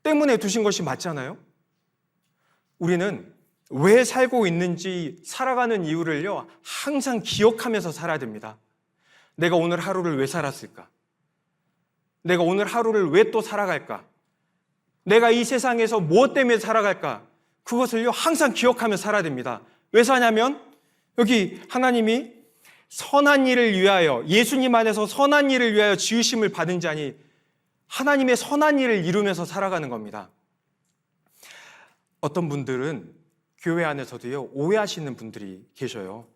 때문에 두신 것이 맞잖아요. 우리는 왜 살고 있는지 살아가는 이유를요, 항상 기억하면서 살아야 됩니다. 내가 오늘 하루를 왜 살았을까? 내가 오늘 하루를 왜 또 살아갈까? 내가 이 세상에서 무엇 때문에 살아갈까? 그것을요, 항상 기억하며 살아야 됩니다. 왜 사냐면 여기 하나님이 선한 일을 위하여, 예수님 안에서 선한 일을 위하여 지으심을 받은 자니 하나님의 선한 일을 이루면서 살아가는 겁니다. 어떤 분들은 교회 안에서도요, 오해하시는 분들이 계셔요.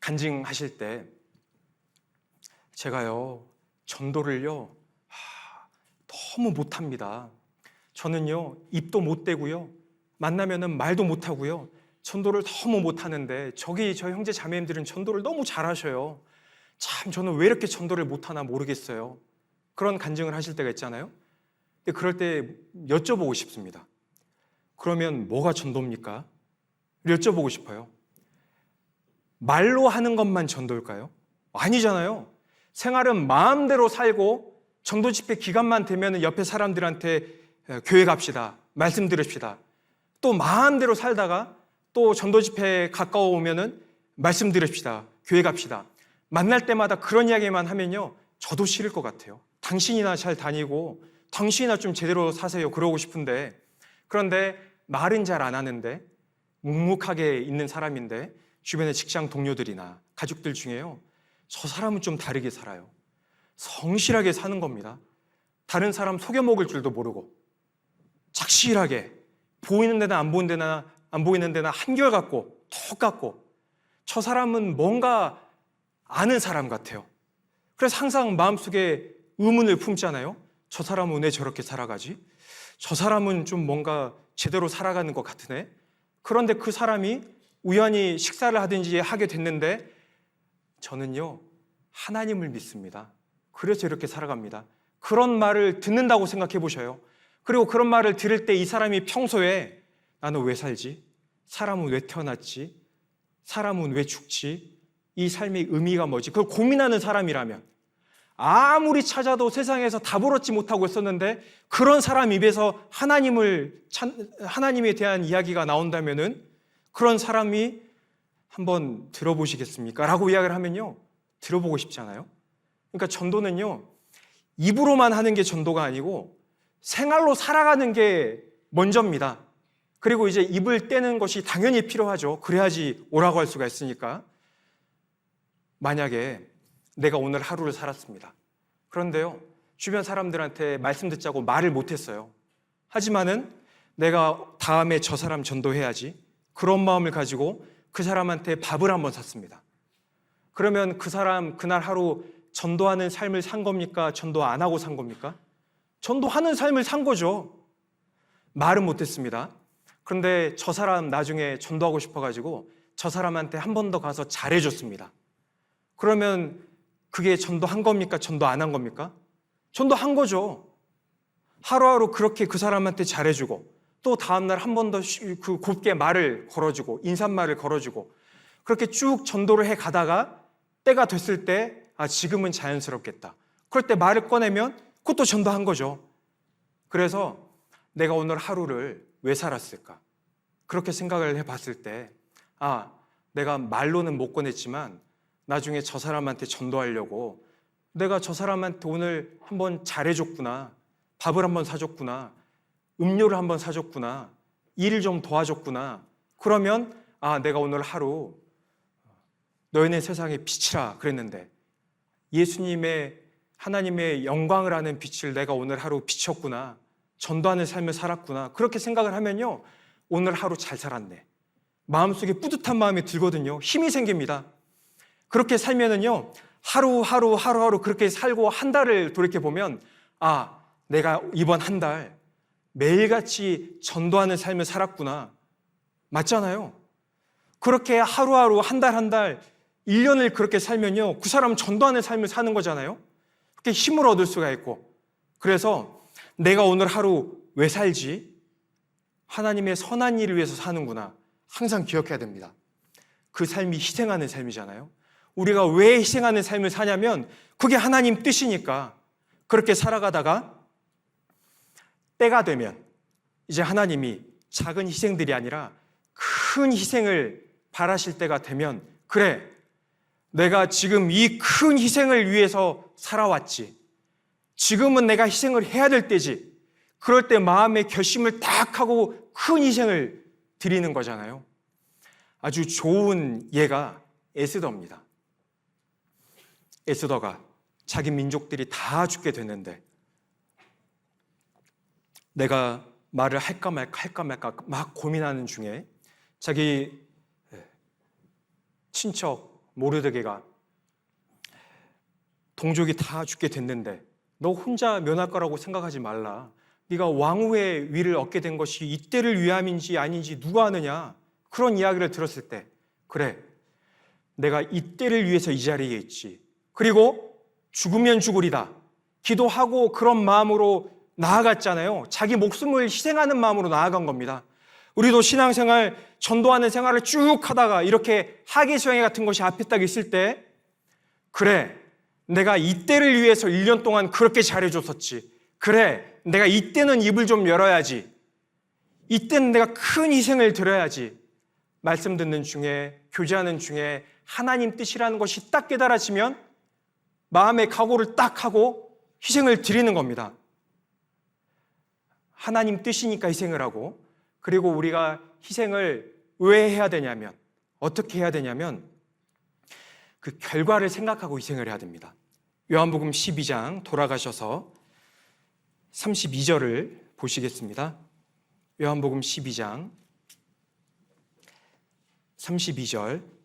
간증하실 때 제가요, 전도를요, 너무 못합니다. 저는요, 입도 못 대고요, 만나면은 말도 못하고요, 전도를 너무 못하는데 저기 저 형제 자매님들은 전도를 너무 잘하셔요. 참 저는 왜 이렇게 전도를 못하나 모르겠어요. 그런 간증을 하실 때가 있잖아요. 근데 그럴 때 여쭤보고 싶습니다. 그러면 뭐가 전도입니까? 여쭤보고 싶어요. 말로 하는 것만 전도일까요? 아니잖아요. 생활은 마음대로 살고 전도 집회 기간만 되면 옆에 사람들한테 교회 갑시다, 말씀 들읍시다. 또 마음대로 살다가 또 전도 집회에 가까워 오면은 말씀 들읍시다, 교회 갑시다. 만날 때마다 그런 이야기만 하면요, 저도 싫을 것 같아요. 당신이나 잘 다니고 당신이나 좀 제대로 사세요, 그러고 싶은데. 그런데 말은 잘 안 하는데 묵묵하게 있는 사람인데 주변의 직장 동료들이나 가족들 중에요, 저 사람은 좀 다르게 살아요. 성실하게 사는 겁니다. 다른 사람 속여먹을 줄도 모르고 착실하게 보이는 데나 안 보이는 데나 한결같고 똑같고, 저 사람은 뭔가 아는 사람 같아요. 그래서 항상 마음속에 의문을 품잖아요. 저 사람은 왜 저렇게 살아가지? 저 사람은 좀 뭔가 제대로 살아가는 것 같으네. 그런데 그 사람이 우연히 식사를 하든지 하게 됐는데 저는요, 하나님을 믿습니다. 그래서 이렇게 살아갑니다. 그런 말을 듣는다고 생각해 보셔요. 그리고 그런 말을 들을 때 이 사람이 평소에 나는 왜 살지? 사람은 왜 태어났지? 사람은 왜 죽지? 이 삶의 의미가 뭐지? 그걸 고민하는 사람이라면, 아무리 찾아도 세상에서 답을 얻지 못하고 있었는데 그런 사람 입에서 하나님에 대한 이야기가 나온다면은 그런 사람이 한번 들어보시겠습니까? 라고 이야기를 하면요, 들어보고 싶지 않아요? 그러니까 전도는요, 입으로만 하는 게 전도가 아니고 생활로 살아가는 게 먼저입니다. 그리고 이제 입을 떼는 것이 당연히 필요하죠. 그래야지 오라고 할 수가 있으니까. 만약에 내가 오늘 하루를 살았습니다. 그런데요, 주변 사람들한테 말씀 듣자고 말을 못했어요. 하지만은 내가 다음에 저 사람 전도해야지, 그런 마음을 가지고 그 사람한테 밥을 한번 샀습니다. 그러면 그 사람 그날 하루 전도하는 삶을 산 겁니까? 전도 안 하고 산 겁니까? 전도하는 삶을 산 거죠. 말은 못했습니다. 그런데 저 사람 나중에 전도하고 싶어가지고 저 사람한테 한 번 더 가서 잘해줬습니다. 그러면 그게 전도한 겁니까? 전도 안 한 겁니까? 전도한 거죠. 하루하루 그렇게 그 사람한테 잘해주고 또 다음날 한 번 더 곱게 말을 걸어주고 인사말을 걸어주고 그렇게 쭉 전도를 해 가다가 때가 됐을 때 지금은 자연스럽겠다. 그럴 때 말을 꺼내면 그것도 전도한 거죠. 그래서 내가 오늘 하루를 왜 살았을까? 그렇게 생각을 해봤을 때 내가 말로는 못 꺼냈지만 나중에 저 사람한테 전도하려고 내가 저 사람한테 오늘 한번 잘해줬구나, 밥을 한번 사줬구나, 음료를 한번 사줬구나, 일을 좀 도와줬구나. 그러면 내가 오늘 하루 너희는 세상의 빛이라 그랬는데 예수님의 하나님의 영광을 아는 빛을 내가 오늘 하루 비췄구나, 전도하는 삶을 살았구나, 그렇게 생각을 하면요, 오늘 하루 잘 살았네, 마음속에 뿌듯한 마음이 들거든요. 힘이 생깁니다. 그렇게 살면은요, 하루하루 그렇게 살고 한 달을 돌이켜보면, 아, 내가 이번 한 달 매일같이 전도하는 삶을 살았구나. 맞잖아요. 그렇게 하루하루 한 달 1년을 그렇게 살면요, 그 사람은 전도하는 삶을 사는 거잖아요. 그렇게 힘을 얻을 수가 있고, 그래서 내가 오늘 하루 왜 살지? 하나님의 선한 일을 위해서 사는구나, 항상 기억해야 됩니다. 그 삶이 희생하는 삶이잖아요. 우리가 왜 희생하는 삶을 사냐면 그게 하나님 뜻이니까. 그렇게 살아가다가 때가 되면 이제 하나님이 작은 희생들이 아니라 큰 희생을 바라실 때가 되면, 그래, 내가 지금 이 큰 희생을 위해서 살아왔지, 지금은 내가 희생을 해야 될 때지, 그럴 때 마음의 결심을 딱 하고 큰 희생을 드리는 거잖아요. 아주 좋은 예가 에스더입니다. 에스더가 자기 민족들이 다 죽게 됐는데 내가 말을 할까 말까 막 고민하는 중에 자기 친척 모르드게가 동족이 다 죽게 됐는데 너 혼자 면할 거라고 생각하지 말라, 네가 왕후의 위를 얻게 된 것이 이때를 위함인지 아닌지 누가 아느냐, 그런 이야기를 들었을 때, 그래, 내가 이때를 위해서 이 자리에 있지, 그리고 죽으면 죽으리다 기도하고 그런 마음으로 나아갔잖아요. 자기 목숨을 희생하는 마음으로 나아간 겁니다. 우리도 신앙생활, 전도하는 생활을 쭉 하다가 이렇게 하계수양회 같은 것이 앞에 딱 있을 때, 그래, 내가 이때를 위해서 1년 동안 그렇게 잘해줬었지, 그래, 내가 이때는 입을 좀 열어야지, 이때는 내가 큰 희생을 드려야지, 말씀 듣는 중에, 교제하는 중에 하나님 뜻이라는 것이 딱 깨달아지면 마음의 각오를 딱 하고 희생을 드리는 겁니다. 하나님 뜻이니까 희생을 하고, 그리고 우리가 희생을 왜 해야 되냐면, 어떻게 해야 되냐면 그 결과를 생각하고 희생을 해야 됩니다. 요한복음 12장 돌아가셔서 32절을 보시겠습니다. 요한복음 12장 32절.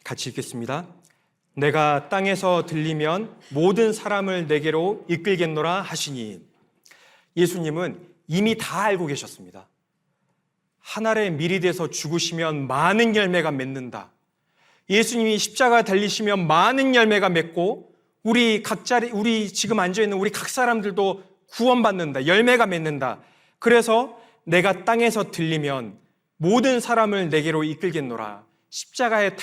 같이 읽겠습니다. 내가 땅에서 들리면 모든 사람을 내게로 이끌겠노라 하시니, 예수님은 이미 다 알고 계셨습니다. 한 알의 밀이 돼서 죽으시면 많은 열매가 맺는다. 예수님이 십자가 달리시면 많은 열매가 맺고 우리 지금 앉아있는 우리 각 사람들도 구원받는다. 열매가 맺는다. 그래서 내가 땅에서 들리면 모든 사람을 내게로 이끌겠노라. 십자가에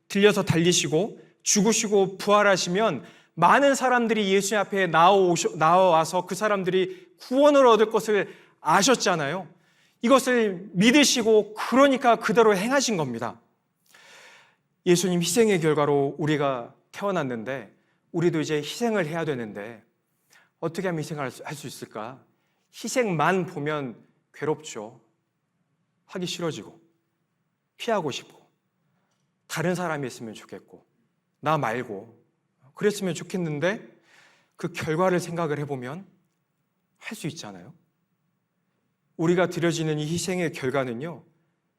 들려서 달리시고 죽으시고 부활하시면 많은 사람들이 예수 앞에 나와서 그 사람들이 구원을 얻을 것을 아셨잖아요. 이것을 믿으시고 그러니까 그대로 행하신 겁니다. 예수님 희생의 결과로 우리가 태어났는데 우리도 이제 희생을 해야 되는데 어떻게 하면 희생을 할 수 있을까? 희생만 보면 괴롭죠. 하기 싫어지고 피하고 싶고 다른 사람이 했으면 좋겠고 나 말고 그랬으면 좋겠는데 그 결과를 생각을 해보면 할 수 있잖아요. 우리가 드려지는 이 희생의 결과는요,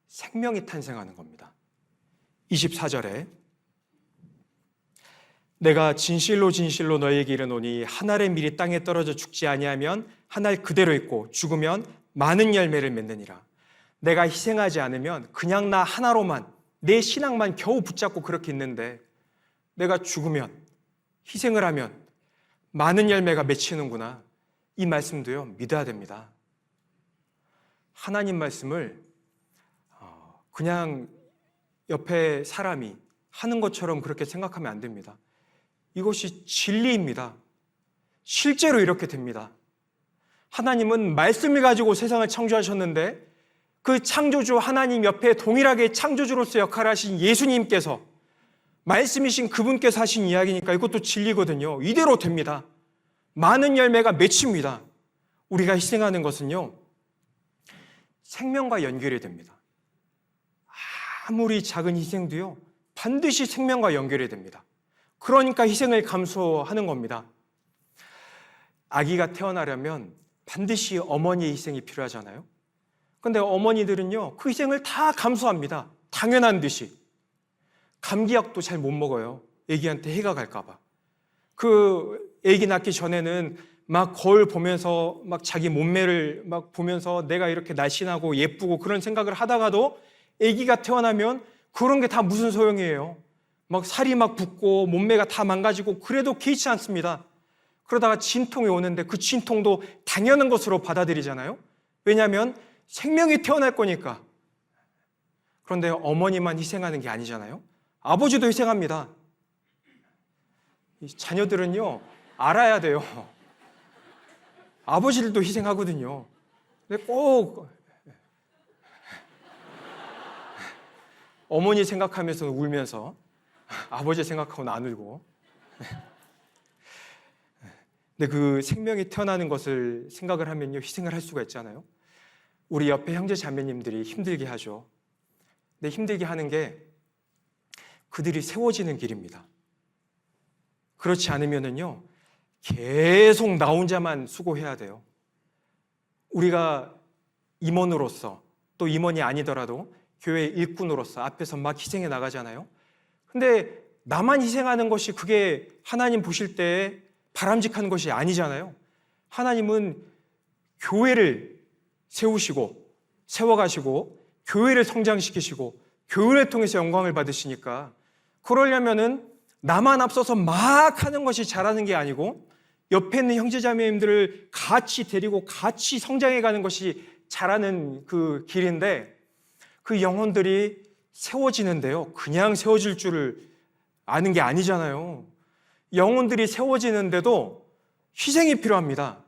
생명이 탄생하는 겁니다. 24절에 내가 진실로 진실로 너희에게 이르노니 한 알의 밀이 땅에 떨어져 죽지 아니하면 한 알 그대로 있고 죽으면 많은 열매를 맺느니라. 내가 희생하지 않으면 그냥 나 하나로만 내 신앙만 겨우 붙잡고 그렇게 있는데 내가 죽으면 희생을 하면 많은 열매가 맺히는구나. 이 말씀도요, 믿어야 됩니다. 하나님 말씀을 그냥 옆에 사람이 하는 것처럼 그렇게 생각하면 안 됩니다. 이것이 진리입니다. 실제로 이렇게 됩니다. 하나님은 말씀을 가지고 세상을 창조하셨는데 그 창조주 하나님 옆에 동일하게 창조주로서 역할을 하신 예수님께서 말씀이신 그분께서 하신 이야기니까 이것도 진리거든요. 이대로 됩니다. 많은 열매가 맺힙니다. 우리가 희생하는 것은요, 생명과 연결이 됩니다. 아무리 작은 희생도요, 반드시 생명과 연결이 됩니다. 그러니까 희생을 감수하는 겁니다. 아기가 태어나려면 반드시 어머니의 희생이 필요하잖아요. 그런데 어머니들은요, 그 희생을 다 감수합니다. 당연한 듯이. 감기약도 잘 못 먹어요. 아기한테 해가 갈까 봐. 그 아기 낳기 전에는 막 거울 보면서 막 자기 몸매를 막 보면서 내가 이렇게 날씬하고 예쁘고 그런 생각을 하다가도 아기가 태어나면 그런 게 다 무슨 소용이에요. 막 살이 막 붙고 몸매가 다 망가지고 그래도 개의치 않습니다. 그러다가 진통이 오는데 그 진통도 당연한 것으로 받아들이잖아요. 왜냐하면 생명이 태어날 거니까. 그런데 어머니만 희생하는 게 아니잖아요. 아버지도 희생합니다. 자녀들은요, 알아야 돼요. 아버지들도 희생하거든요. 근데 꼭 어머니 생각하면서 울면서 아버지 생각하고는 안 울고. 근데 그 생명이 태어나는 것을 생각을 하면요, 희생을 할 수가 있잖아요. 우리 옆에 형제 자매님들이 힘들게 하죠. 근데 힘들게 하는 게 그들이 세워지는 길입니다. 그렇지 않으면은요, 계속 나 혼자만 수고해야 돼요. 우리가 임원으로서, 또 임원이 아니더라도 교회 일꾼으로서 앞에서 막 희생해 나가잖아요. 근데 나만 희생하는 것이 그게 하나님 보실 때 바람직한 것이 아니잖아요. 하나님은 교회를 세우시고 세워가시고 교회를 성장시키시고 교회를 통해서 영광을 받으시니까, 그러려면은 나만 앞서서 막 하는 것이 잘하는 게 아니고 옆에 있는 형제자매님들을 같이 데리고 같이 성장해 가는 것이 잘하는 그 길인데, 그 영혼들이 세워지는데요, 그냥 세워질 줄을 아는 게 아니잖아요. 영혼들이 세워지는데도 희생이 필요합니다.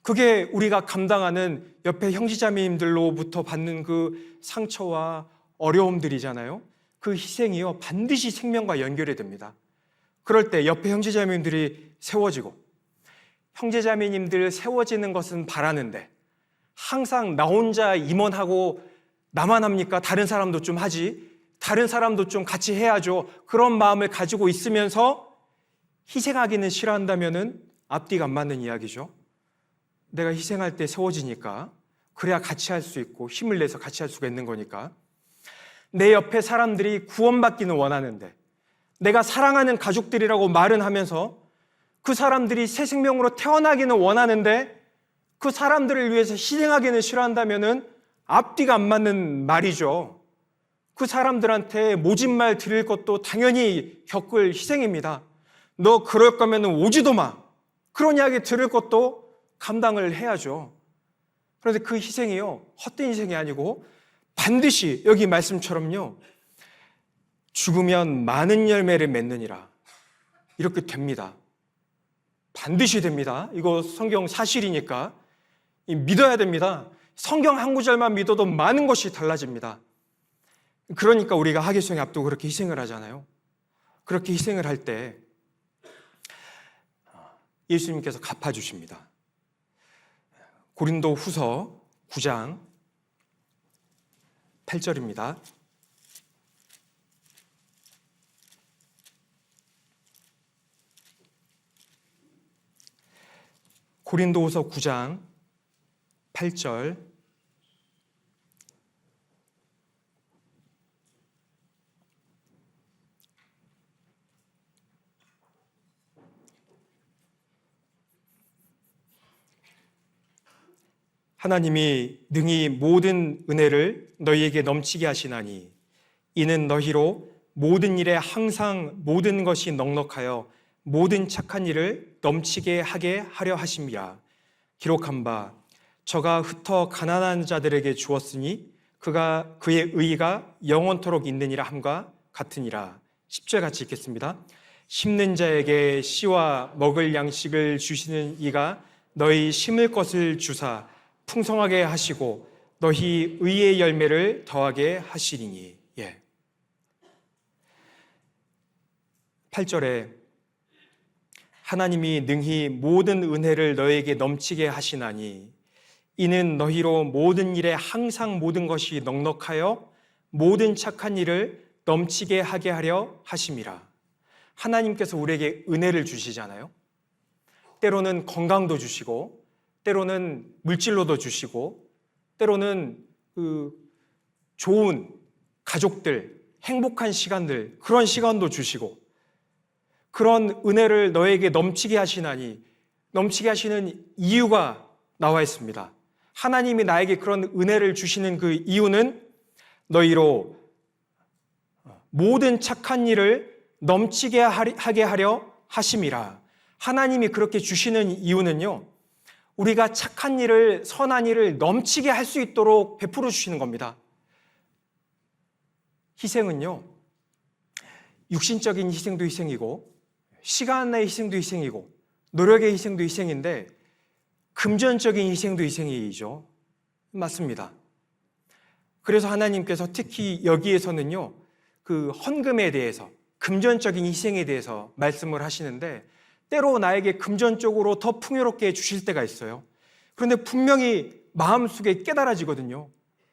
그게 우리가 감당하는 옆에 형제자매님들로부터 받는 그 상처와 어려움들이잖아요. 그 희생이요, 반드시 생명과 연결이 됩니다. 그럴 때 옆에 형제자매님들이 세워지고, 형제자매님들 세워지는 것은 바라는데 항상 나 혼자 임원하고 나만 합니까? 다른 사람도 좀 하지, 다른 사람도 좀 같이 해야죠, 그런 마음을 가지고 있으면서 희생하기는 싫어한다면은 앞뒤가 안 맞는 이야기죠. 내가 희생할 때 세워지니까, 그래야 같이 할 수 있고 힘을 내서 같이 할 수가 있는 거니까. 내 옆에 사람들이 구원받기는 원하는데, 내가 사랑하는 가족들이라고 말은 하면서 그 사람들이 새 생명으로 태어나기는 원하는데 그 사람들을 위해서 희생하기는 싫어한다면은 앞뒤가 안 맞는 말이죠. 그 사람들한테 모진 말 들을 것도 당연히 겪을 희생입니다. 너 그럴 거면 오지도 마, 그런 이야기 들을 것도 감당을 해야죠. 그런데 그 희생이요, 헛된 희생이 아니고 반드시 여기 말씀처럼요, 죽으면 많은 열매를 맺느니라, 이렇게 됩니다. 반드시 됩니다. 이거 성경 사실이니까 믿어야 됩니다. 성경 한 구절만 믿어도 많은 것이 달라집니다. 그러니까 우리가 하계수행 앞두고 그렇게 희생을 하잖아요. 그렇게 희생을 할 때 예수님께서 갚아주십니다. 고린도 후서 9장 8절입니다. 고린도후서 9장 8절. 하나님이 능히 모든 은혜를 너희에게 넘치게 하시나니 이는 너희로 모든 일에 항상 모든 것이 넉넉하여 모든 착한 일을 넘치게 하게 하려 하심이라. 기록한 바 저가 흩어 가난한 자들에게 주었으니 그의 의가 영원토록 있느니라 함과 같으니라. 10절 같이 읽겠습니다. 심는 자에게 씨와 먹을 양식을 주시는 이가 너희 심을 것을 주사 풍성하게 하시고 너희 의의 열매를 더하게 하시리니. 8절에 하나님이 능히 모든 은혜를 너에게 넘치게 하시나니 이는 너희로 모든 일에 항상 모든 것이 넉넉하여 모든 착한 일을 넘치게 하게 하려 하심이라. 하나님께서 우리에게 은혜를 주시잖아요. 때로는 건강도 주시고, 때로는 물질로도 주시고, 때로는 좋은 가족들, 행복한 시간들, 그런 시간도 주시고, 그런 은혜를 너에게 넘치게 하시나니, 넘치게 하시는 이유가 나와 있습니다. 하나님이 나에게 그런 은혜를 주시는 그 이유는 너희로 모든 착한 일을 넘치게 하게 하려 하심이라. 하나님이 그렇게 주시는 이유는요, 우리가 착한 일을, 선한 일을 넘치게 할 수 있도록 베풀어 주시는 겁니다. 희생은요, 육신적인 희생도 희생이고, 시간의 희생도 희생이고, 노력의 희생도 희생인데, 금전적인 희생도 희생이죠. 맞습니다. 그래서 하나님께서 특히 여기에서는요, 그 헌금에 대해서, 금전적인 희생에 대해서 말씀을 하시는데, 때로 나에게 금전적으로 더 풍요롭게 주실 때가 있어요. 그런데 분명히 마음속에 깨달아지거든요.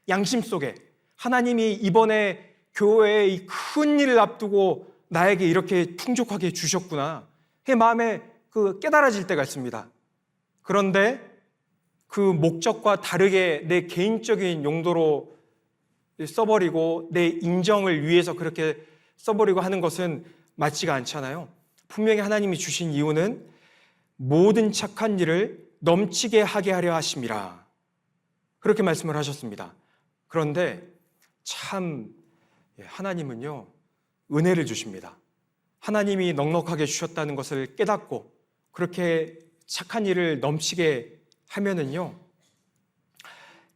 양심 속에 하나님이 이번에 교회의 이 큰 일을 앞두고 나에게 이렇게 풍족하게 주셨구나, 그 마음에 깨달아질 때가 있습니다. 그런데 그 목적과 다르게 내 개인적인 용도로 써버리고 내 인정을 위해서 그렇게 써버리고 하는 것은 맞지가 않잖아요. 분명히 하나님이 주신 이유는 모든 착한 일을 넘치게 하게 하려 하심이라, 그렇게 말씀을 하셨습니다. 그런데 참 하나님은요, 은혜를 주십니다. 하나님이 넉넉하게 주셨다는 것을 깨닫고 그렇게 착한 일을 넘치게 하면은요,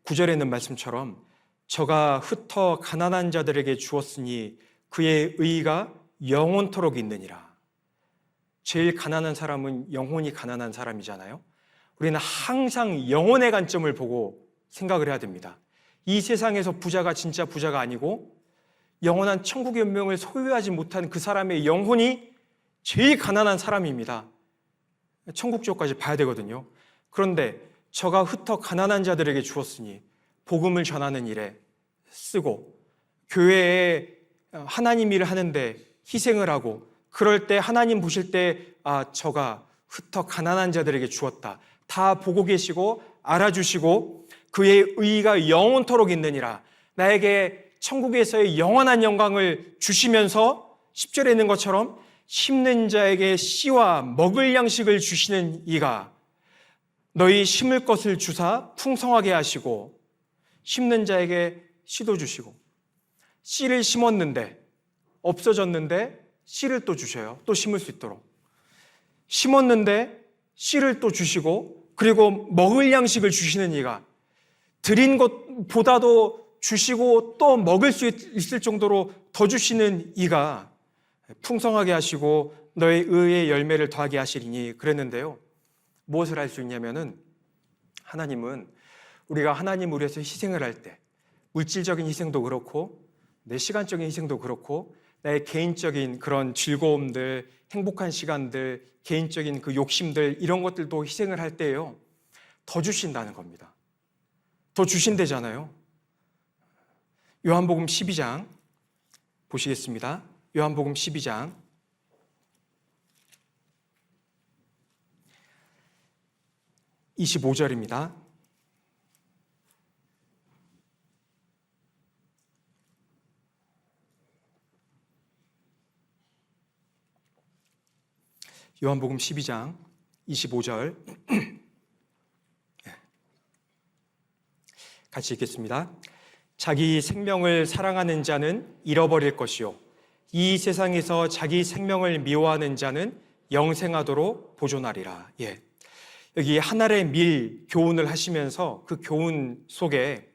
9절에 있는 말씀처럼 저가 흩어 가난한 자들에게 주었으니 그의 의가 영원토록 있느니라. 제일 가난한 사람은 영혼이 가난한 사람이잖아요. 우리는 항상 영혼의 관점을 보고 생각을 해야 됩니다. 이 세상에서 부자가 진짜 부자가 아니고 영원한 천국의 운명을 소유하지 못한 그 사람의 영혼이 제일 가난한 사람입니다. 천국 지옥까지 봐야 되거든요. 그런데 저가 흩어 가난한 자들에게 주었으니 복음을 전하는 일에 쓰고 교회에 하나님 일을 하는데 희생을 하고, 그럴 때 하나님 보실 때 저가 흩어 가난한 자들에게 주었다, 다 보고 계시고 알아주시고 그의 의의가 영원토록 있느니라. 나에게 천국에서의 영원한 영광을 주시면서 10절에 있는 것처럼 심는 자에게 씨와 먹을 양식을 주시는 이가 너희 심을 것을 주사 풍성하게 하시고, 심는 자에게 씨도 주시고, 씨를 심었는데 없어졌는데 씨를 또 주셔요. 또 심을 수 있도록. 심었는데 씨를 또 주시고, 그리고 먹을 양식을 주시는 이가 드린 것보다도 주시고 또 먹을 수 있을 정도로 더 주시는 이가 풍성하게 하시고 너의 의의 열매를 더하게 하시리니 그랬는데요. 무엇을 할 수 있냐면은, 하나님은 우리가 하나님을 위해서 희생을 할 때, 물질적인 희생도 그렇고 내 시간적인 희생도 그렇고 나의 개인적인 그런 즐거움들, 행복한 시간들, 개인적인 그 욕심들, 이런 것들도 희생을 할 때요, 더 주신다는 겁니다. 더 주신대잖아요. 요한복음 12장 보시겠습니다. 요한복음 12장 25절입니다. 요한복음 12장 25절 같이 읽겠습니다. 자기 생명을 사랑하는 자는 잃어버릴 것이요 이 세상에서 자기 생명을 미워하는 자는 영생하도록 보존하리라. 여기 하늘의 밀 교훈을 하시면서 그 교훈 속에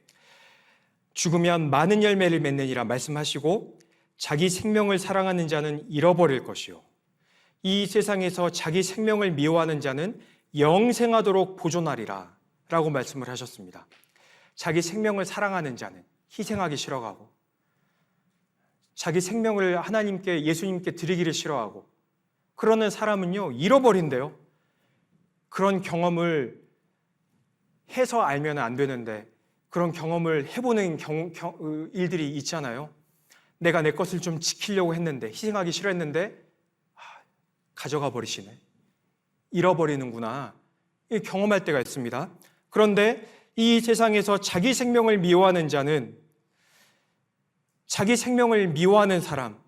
죽으면 많은 열매를 맺느니라 말씀하시고, 자기 생명을 사랑하는 자는 잃어버릴 것이요 이 세상에서 자기 생명을 미워하는 자는 영생하도록 보존하리라 라고 말씀을 하셨습니다. 자기 생명을 사랑하는 자는 희생하기 싫어하고, 자기 생명을 하나님께, 예수님께 드리기를 싫어하고, 그러는 사람은요, 잃어버린대요. 그런 경험을 해서 알면 안 되는데 그런 경험을 해보는 일들이 있잖아요. 내가 내 것을 좀 지키려고 했는데, 희생하기 싫어했는데 가져가 버리시네. 잃어버리는구나. 경험할 때가 있습니다. 그런데 이 세상에서 자기 생명을 미워하는 자는, 자기 생명을 미워하는 사람,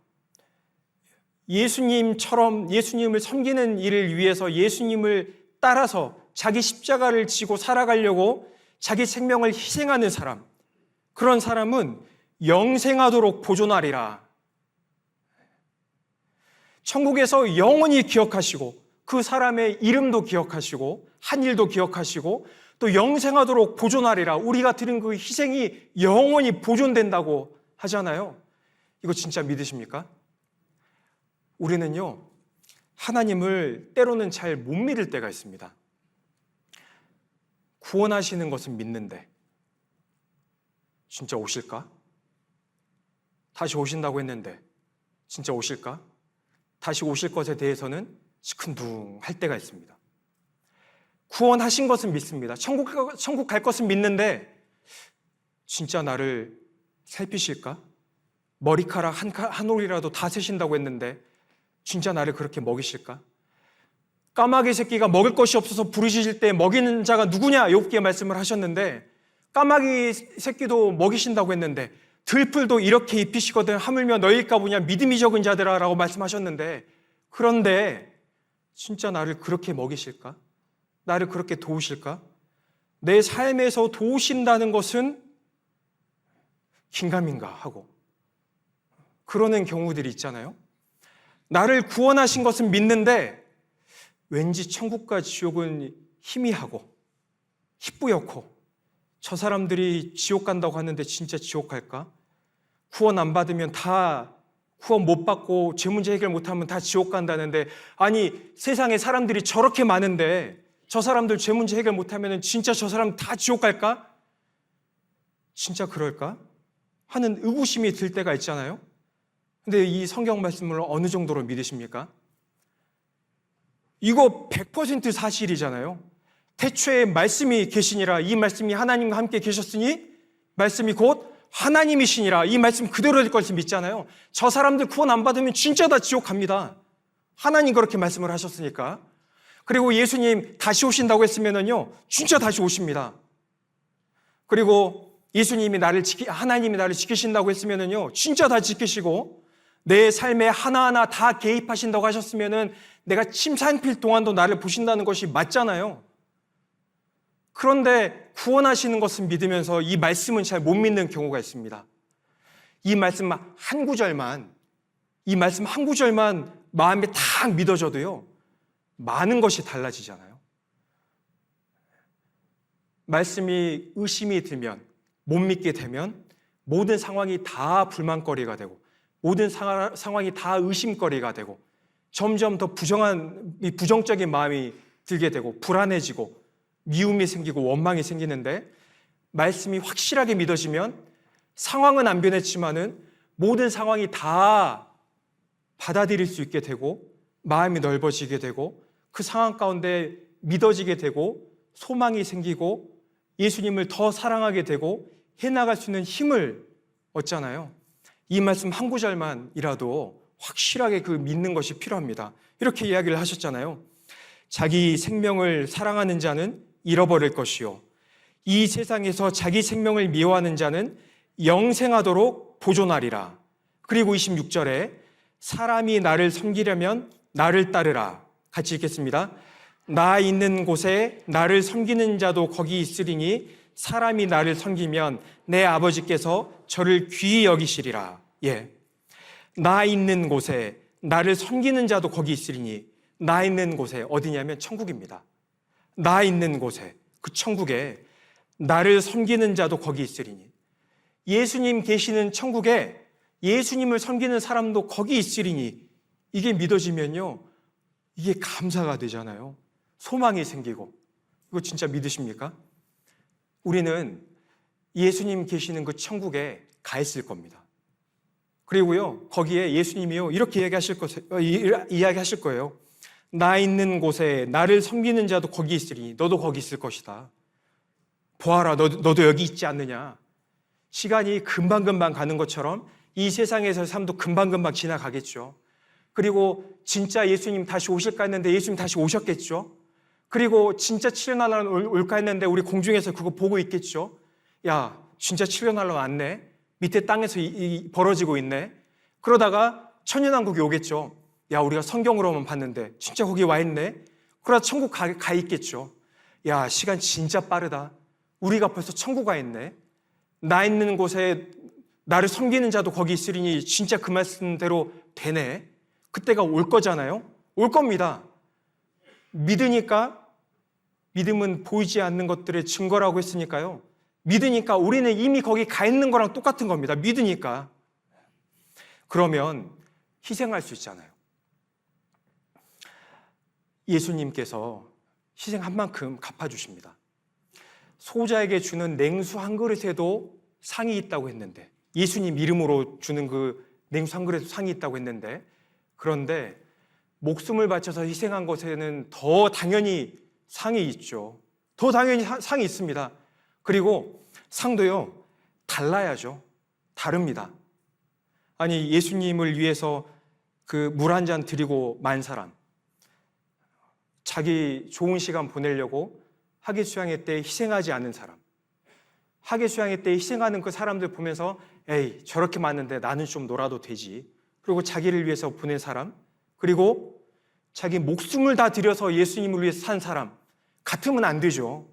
예수님처럼 예수님을 섬기는 일을 위해서 예수님을 따라서 자기 십자가를 지고 살아가려고 자기 생명을 희생하는 사람, 그런 사람은 영생하도록 보존하리라. 천국에서 영원히 기억하시고 그 사람의 이름도 기억하시고 한 일도 기억하시고 또 영생하도록 보존하리라. 우리가 드린 그 희생이 영원히 보존된다고 하잖아요. 이거 진짜 믿으십니까? 우리는요, 하나님을 때로는 잘 못 믿을 때가 있습니다. 구원하시는 것은 믿는데 진짜 오실까? 다시 오신다고 했는데 진짜 오실까? 다시 오실 것에 대해서는 시큰둥할 때가 있습니다. 구원하신 것은 믿습니다. 천국 갈 것은 믿는데 진짜 나를 살피실까? 머리카락 한 올이라도 다 세신다고 했는데 진짜 나를 그렇게 먹이실까? 까마귀 새끼가 먹을 것이 없어서 부르짖을 때 먹이는 자가 누구냐? 욥기에 말씀을 하셨는데 까마귀 새끼도 먹이신다고 했는데 들풀도 이렇게 입히시거든 하물며 너희일까 보냐 믿음이 적은 자들아 라고 말씀하셨는데, 그런데 진짜 나를 그렇게 먹이실까? 나를 그렇게 도우실까? 내 삶에서 도우신다는 것은 긴가민가 하고 그러는 경우들이 있잖아요. 나를 구원하신 것은 믿는데 왠지 천국과 지옥은 희미하고 희뿌옇고 저 사람들이 지옥 간다고 하는데 진짜 지옥 갈까? 구원 안 받으면 다, 구원 못 받고 죄 문제 해결 못하면 다 지옥 간다는데, 아니 세상에 사람들이 저렇게 많은데 저 사람들 죄 문제 해결 못하면 진짜 저 사람 다 지옥 갈까? 진짜 그럴까? 하는 의구심이 들 때가 있잖아요. 근데 이 성경 말씀을 어느 정도로 믿으십니까? 이거 100% 사실이잖아요. 태초에 말씀이 계시니라, 이 말씀이 하나님과 함께 계셨으니 말씀이 곧 하나님이시니라, 이 말씀 그대로 될 것을 믿잖아요. 저 사람들 구원 안 받으면 진짜 다 지옥 갑니다. 하나님 그렇게 말씀을 하셨으니까. 그리고 예수님 다시 오신다고 했으면은요, 진짜 다시 오십니다. 그리고 예수님이 하나님이 나를 지키신다고 했으면은요, 진짜 다 지키시고, 내 삶에 하나하나 다 개입하신다고 하셨으면은 내가 침 삼킬 동안도 나를 보신다는 것이 맞잖아요. 그런데 구원하시는 것은 믿으면서 이 말씀은 잘 못 믿는 경우가 있습니다. 이 말씀 한 구절만 마음에 딱 믿어져도요, 많은 것이 달라지잖아요. 말씀이 의심이 들면, 못 믿게 되면 모든 상황이 다 불만거리가 되고 모든 상황이 다 의심거리가 되고 점점 더 부정적인 마음이 들게 되고 불안해지고 미움이 생기고 원망이 생기는데, 말씀이 확실하게 믿어지면 상황은 안 변했지만은 모든 상황이 다 받아들일 수 있게 되고 마음이 넓어지게 되고 그 상황 가운데 믿어지게 되고 소망이 생기고 예수님을 더 사랑하게 되고 해나갈 수 있는 힘을 얻잖아요. 이 말씀 한 구절만이라도 확실하게 그 믿는 것이 필요합니다. 이렇게 이야기를 하셨잖아요. 자기 생명을 사랑하는 자는 잃어버릴 것이요, 이 세상에서 자기 생명을 미워하는 자는 영생하도록 보존하리라. 그리고 26절에 사람이 나를 섬기려면 나를 따르라. 같이 읽겠습니다. 나 있는 곳에 나를 섬기는 자도 거기 있으리니 사람이 나를 섬기면 내 아버지께서 저를 귀히 여기시리라. 나 있는 곳에 나를 섬기는 자도 거기 있으리니, 나 있는 곳에 어디냐면 천국입니다. 나 있는 곳에, 그 천국에 나를 섬기는 자도 거기 있으리니, 예수님 계시는 천국에 예수님을 섬기는 사람도 거기 있으리니, 이게 믿어지면요, 이게 감사가 되잖아요. 소망이 생기고. 이거 진짜 믿으십니까? 우리는 예수님 계시는 그 천국에 가 있을 겁니다. 그리고요, 거기에 예수님이요, 이렇게 이야기하실 거예요. 나 있는 곳에 나를 섬기는 자도 거기 있으리니 너도 거기 있을 것이다. 보아라, 너도 여기 있지 않느냐. 시간이 금방금방 가는 것처럼 이 세상에서의 삶도 금방금방 지나가겠죠. 그리고 진짜 예수님 다시 오실까 했는데 예수님 다시 오셨겠죠. 그리고 진짜 7년 날은 올까 했는데 우리 공중에서 그거 보고 있겠죠. 야, 진짜 7년 날은 왔네. 밑에 땅에서 벌어지고 있네. 그러다가 천년왕국이 오겠죠. 야, 우리가 성경으로만 봤는데 진짜 거기 와 있네. 그러다 천국 가 있겠죠. 야, 시간 진짜 빠르다. 우리가 벌써 천국 가 있네. 나 있는 곳에 나를 섬기는 자도 거기 있으리니 진짜 그 말씀대로 되네. 그때가 올 거잖아요. 올 겁니다. 믿으니까, 믿음은 보이지 않는 것들의 증거라고 했으니까요. 믿으니까 우리는 이미 거기 가 있는 거랑 똑같은 겁니다. 믿으니까. 그러면 희생할 수 있잖아요. 예수님께서 희생한 만큼 갚아주십니다. 소자에게 주는 냉수 한 그릇에도 상이 있다고 했는데, 예수님 이름으로 주는 그 냉수 한 그릇에도 상이 있다고 했는데, 그런데 목숨을 바쳐서 희생한 것에는 더 당연히 상이 있죠. 더 당연히 상이 있습니다. 그리고 상도요, 달라야죠. 다릅니다. 아니, 예수님을 위해서 그 물 한 잔 드리고 만 사람, 자기 좋은 시간 보내려고 학예 수양회 때 희생하지 않는 사람, 학예 수양회 때 희생하는 그 사람들 보면서 에이, 저렇게 많은데 나는 좀 놀아도 되지. 그리고 자기를 위해서 보낸 사람, 그리고 자기 목숨을 다 들여서 예수님을 위해서 산 사람, 같으면 안 되죠.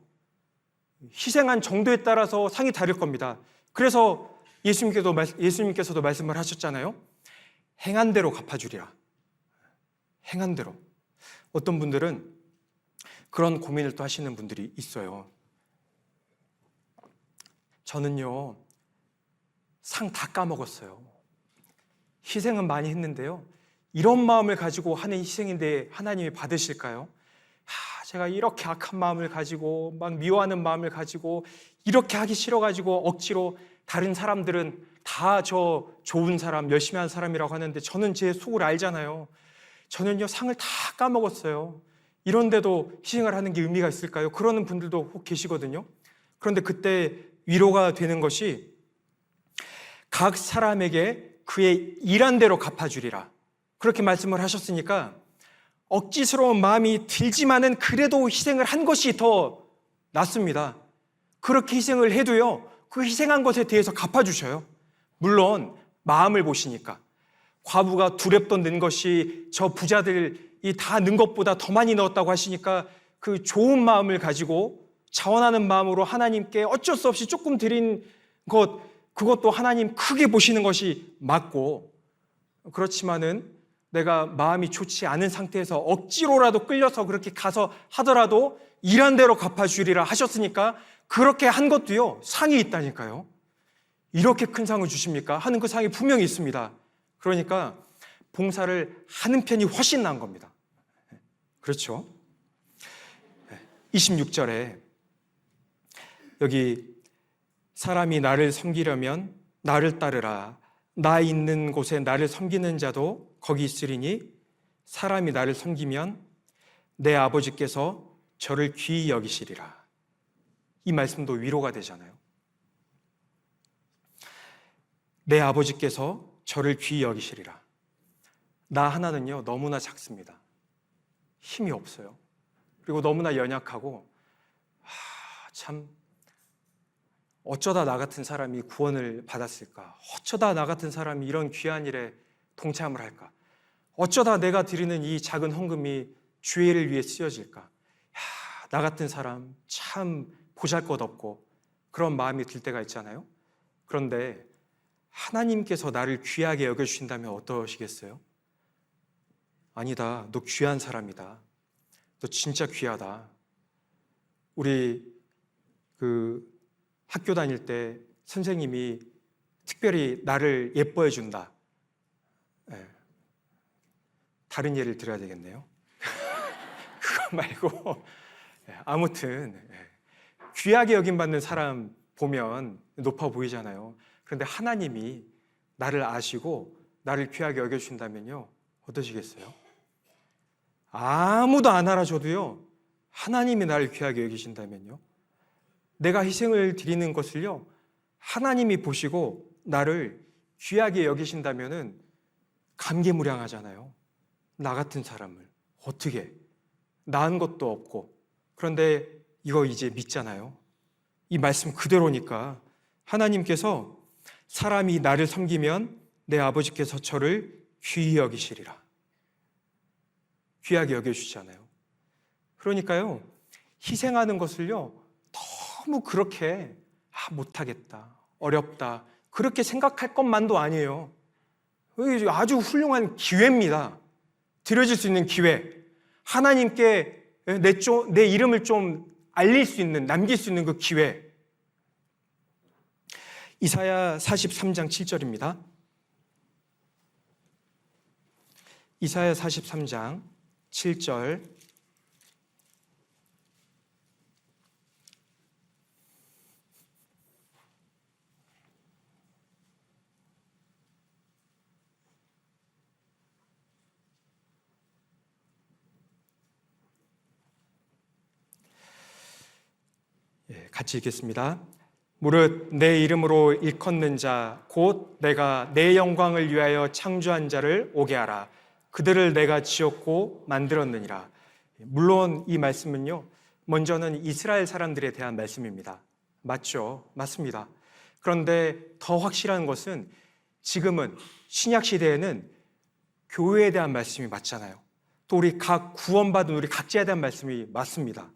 희생한 정도에 따라서 상이 다를 겁니다. 그래서 예수님께서도 말씀을 하셨잖아요. 행한 대로 갚아주리라. 행한 대로. 어떤 분들은 그런 고민을 또 하시는 분들이 있어요. 저는요, 상 다 까먹었어요. 희생은 많이 했는데요, 이런 마음을 가지고 하는 희생인데 하나님이 받으실까요? 제가 이렇게 악한 마음을 가지고 막 미워하는 마음을 가지고 이렇게 하기 싫어가지고 억지로, 다른 사람들은 다 저 좋은 사람, 열심히 한 사람이라고 하는데 저는 제 속을 알잖아요. 저는요, 상을 다 까먹었어요. 이런데도 희생을 하는 게 의미가 있을까요? 그러는 분들도 혹 계시거든요. 그런데 그때 위로가 되는 것이, 각 사람에게 그의 일한 대로 갚아주리라, 그렇게 말씀을 하셨으니까 억지스러운 마음이 들지만은 그래도 희생을 한 것이 더 낫습니다. 그렇게 희생을 해도요, 그 희생한 것에 대해서 갚아주셔요. 물론 마음을 보시니까. 과부가 두렵던 넣은 것이 저 부자들이 다 넣은 것보다 더 많이 넣었다고 하시니까 그 좋은 마음을 가지고 자원하는 마음으로 하나님께 어쩔 수 없이 조금 드린 것, 그것도 하나님 크게 보시는 것이 맞고, 그렇지만은 내가 마음이 좋지 않은 상태에서 억지로라도 끌려서 그렇게 가서 하더라도 일한 대로 갚아주리라 하셨으니까 그렇게 한 것도요, 상이 있다니까요. 이렇게 큰 상을 주십니까? 하는 그 상이 분명히 있습니다. 그러니까 봉사를 하는 편이 훨씬 나은 겁니다. 그렇죠? 26절에 여기 사람이 나를 섬기려면 나를 따르라. 나 있는 곳에 나를 섬기는 자도 거기 있으리니 사람이 나를 섬기면 내 아버지께서 저를 귀히 여기시리라. 이 말씀도 위로가 되잖아요. 내 아버지께서 저를 귀히 여기시리라. 나 하나는요, 너무나 작습니다. 힘이 없어요. 그리고 너무나 연약하고, 참 어쩌다 나 같은 사람이 구원을 받았을까? 어쩌다 나 같은 사람이 이런 귀한 일에 동참을 할까? 어쩌다 내가 드리는 이 작은 헌금이 주의 일을 위해 쓰여질까? 나 같은 사람 참 보잘것없고 그런 마음이 들 때가 있잖아요. 그런데 하나님께서 나를 귀하게 여겨주신다면 어떠시겠어요? 아니다, 너 귀한 사람이다. 너 진짜 귀하다. 우리 학교 다닐 때 선생님이 특별히 나를 예뻐해 준다. 다른 예를 들어야 되겠네요. 그거 말고 아무튼 귀하게 여김받는 사람 보면 높아 보이잖아요. 그런데 하나님이 나를 아시고 나를 귀하게 여겨주신다면요, 어떠시겠어요? 아무도 안 알아줘도요, 하나님이 나를 귀하게 여기신다면요, 내가 희생을 드리는 것을요, 하나님이 보시고 나를 귀하게 여기신다면은 감개무량하잖아요. 나 같은 사람을 어떻게, 낳은 것도 없고. 그런데 이거 이제 믿잖아요. 이 말씀 그대로니까 하나님께서 사람이 나를 섬기면 내 아버지께서 저를 귀히 여기시리라. 귀하게 여겨주시잖아요. 그러니까요, 희생하는 것을요, 너무 그렇게 못하겠다, 어렵다, 그렇게 생각할 것만도 아니에요. 아주 훌륭한 기회입니다. 드려질 수 있는 기회. 하나님께 내 이름을 좀 알릴 수 있는, 남길 수 있는 그 기회. 이사야 43장 7절입니다. 이사야 43장 7절. 같이 읽겠습니다. 무릇 내 이름으로 일컫는 자 곧 내가 내 영광을 위하여 창조한 자를 오게 하라. 그들을 내가 지었고 만들었느니라. 물론 이 말씀은요, 먼저는 이스라엘 사람들에 대한 말씀입니다. 맞죠? 맞습니다. 그런데 더 확실한 것은 지금은 신약 시대에는 교회에 대한 말씀이 맞잖아요. 또 우리 각 구원받은 우리 각자에 대한 말씀이 맞습니다.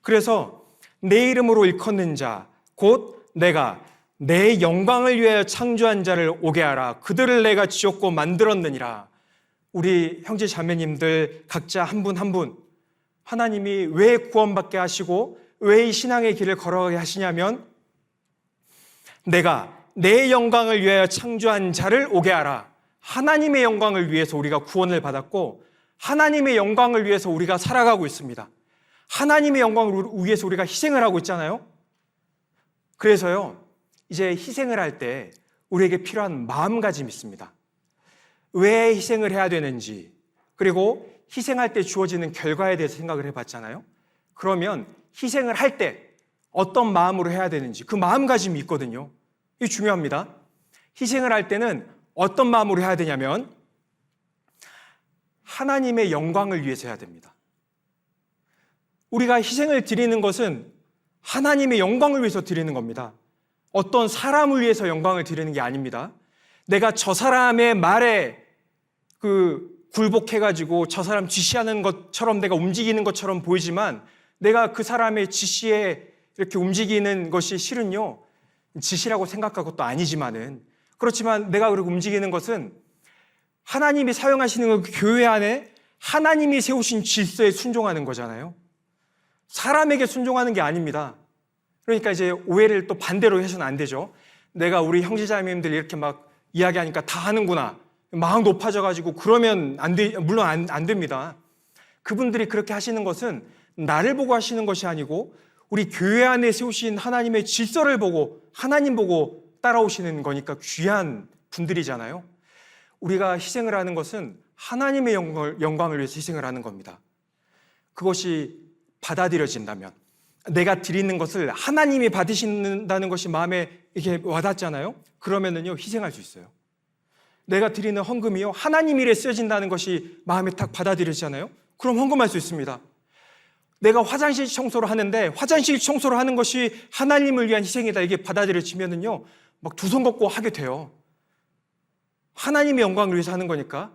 그래서 내 이름으로 일컫는 자 곧 내가 내 영광을 위하여 창조한 자를 오게 하라. 그들을 내가 지었고 만들었느니라. 우리 형제 자매님들 각자 한 분 한 분, 하나님이 왜 구원받게 하시고 왜 이 신앙의 길을 걸어가게 하시냐면, 내가 내 영광을 위하여 창조한 자를 오게 하라. 하나님의 영광을 위해서 우리가 구원을 받았고 하나님의 영광을 위해서 우리가 살아가고 있습니다. 하나님의 영광을 위해서 우리가 희생을 하고 있잖아요. 그래서요, 이제 희생을 할 때 우리에게 필요한 마음가짐이 있습니다. 왜 희생을 해야 되는지, 그리고 희생할 때 주어지는 결과에 대해서 생각을 해봤잖아요. 그러면 희생을 할 때 어떤 마음으로 해야 되는지 그 마음가짐이 있거든요. 이게 중요합니다. 희생을 할 때는 어떤 마음으로 해야 되냐면 하나님의 영광을 위해서 해야 됩니다. 우리가 희생을 드리는 것은 하나님의 영광을 위해서 드리는 겁니다. 어떤 사람을 위해서 영광을 드리는 게 아닙니다. 내가 저 사람의 말에 굴복해가지고 저 사람 지시하는 것처럼 내가 움직이는 것처럼 보이지만, 내가 그 사람의 지시에 이렇게 움직이는 것이 실은요, 지시라고 생각할 것도 아니지만은, 그렇지만 내가 그렇게 움직이는 것은 하나님이 사용하시는 그 교회 안에 하나님이 세우신 질서에 순종하는 거잖아요. 사람에게 순종하는 게 아닙니다. 그러니까 이제 오해를 또 반대로 해서는 안 되죠. 내가 우리 형제자매님들 이렇게 막 이야기하니까 다 하는구나, 막 높아져가지고 그러면 물론 안 됩니다. 그분들이 그렇게 하시는 것은 나를 보고 하시는 것이 아니고 우리 교회 안에 세우신 하나님의 질서를 보고 하나님 보고 따라오시는 거니까 귀한 분들이잖아요. 우리가 희생을 하는 것은 하나님의 영광을 위해서 희생을 하는 겁니다. 그것이 받아들여진다면, 내가 드리는 것을 하나님이 받으신다는 것이 마음에 이렇게 와닿잖아요. 그러면은요, 희생할 수 있어요. 내가 드리는 헌금이요, 하나님 일에 쓰여진다는 것이 마음에 딱 받아들여지잖아요. 그럼 헌금할 수 있습니다. 내가 화장실 청소를 하는데 화장실 청소를 하는 것이 하나님을 위한 희생이다, 이게 받아들여지면은요, 막 두 손 걷고 하게 돼요. 하나님의 영광을 위해서 하는 거니까.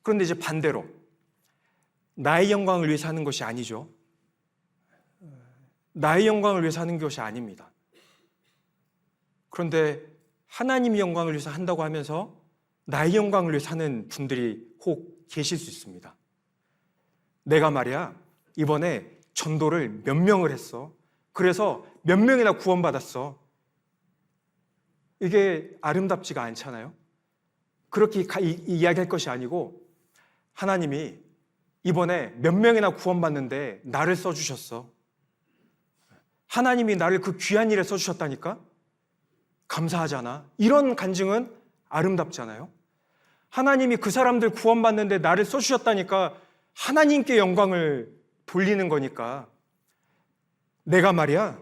그런데 이제 반대로 나의 영광을 위해서 하는 것이 아니죠. 나의 영광을 위해서 하는 것이 아닙니다. 그런데 하나님의 영광을 위해서 한다고 하면서 나의 영광을 위해서 하는 분들이 혹 계실 수 있습니다. 내가 말이야, 이번에 전도를 몇 명을 했어. 그래서 몇 명이나 구원받았어. 이게 아름답지가 않잖아요. 그렇게 이야기할 것이 아니고, 하나님이 이번에 몇 명이나 구원받는데 나를 써주셨어. 하나님이 나를 그 귀한 일에 써주셨다니까? 감사하잖아. 이런 간증은 아름답잖아요. 하나님이 그 사람들 구원받는데 나를 써주셨다니까 하나님께 영광을 돌리는 거니까 내가 말이야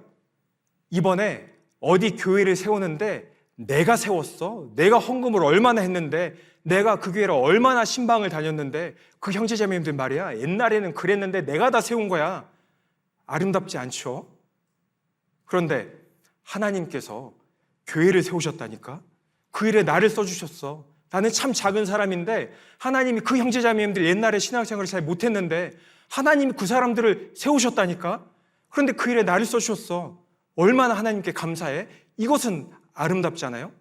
이번에 어디 교회를 세우는데 내가 세웠어. 내가 헌금을 얼마나 했는데 내가 그 교회를 얼마나 신방을 다녔는데 그 형제자매님들 말이야 옛날에는 그랬는데 내가 다 세운 거야. 아름답지 않죠? 그런데 하나님께서 교회를 세우셨다니까? 그 일에 나를 써주셨어. 나는 참 작은 사람인데 하나님이 그 형제자매님들 옛날에 신앙생활을 잘 못했는데 하나님이 그 사람들을 세우셨다니까? 그런데 그 일에 나를 써주셨어. 얼마나 하나님께 감사해? 이것은 아름답잖아요?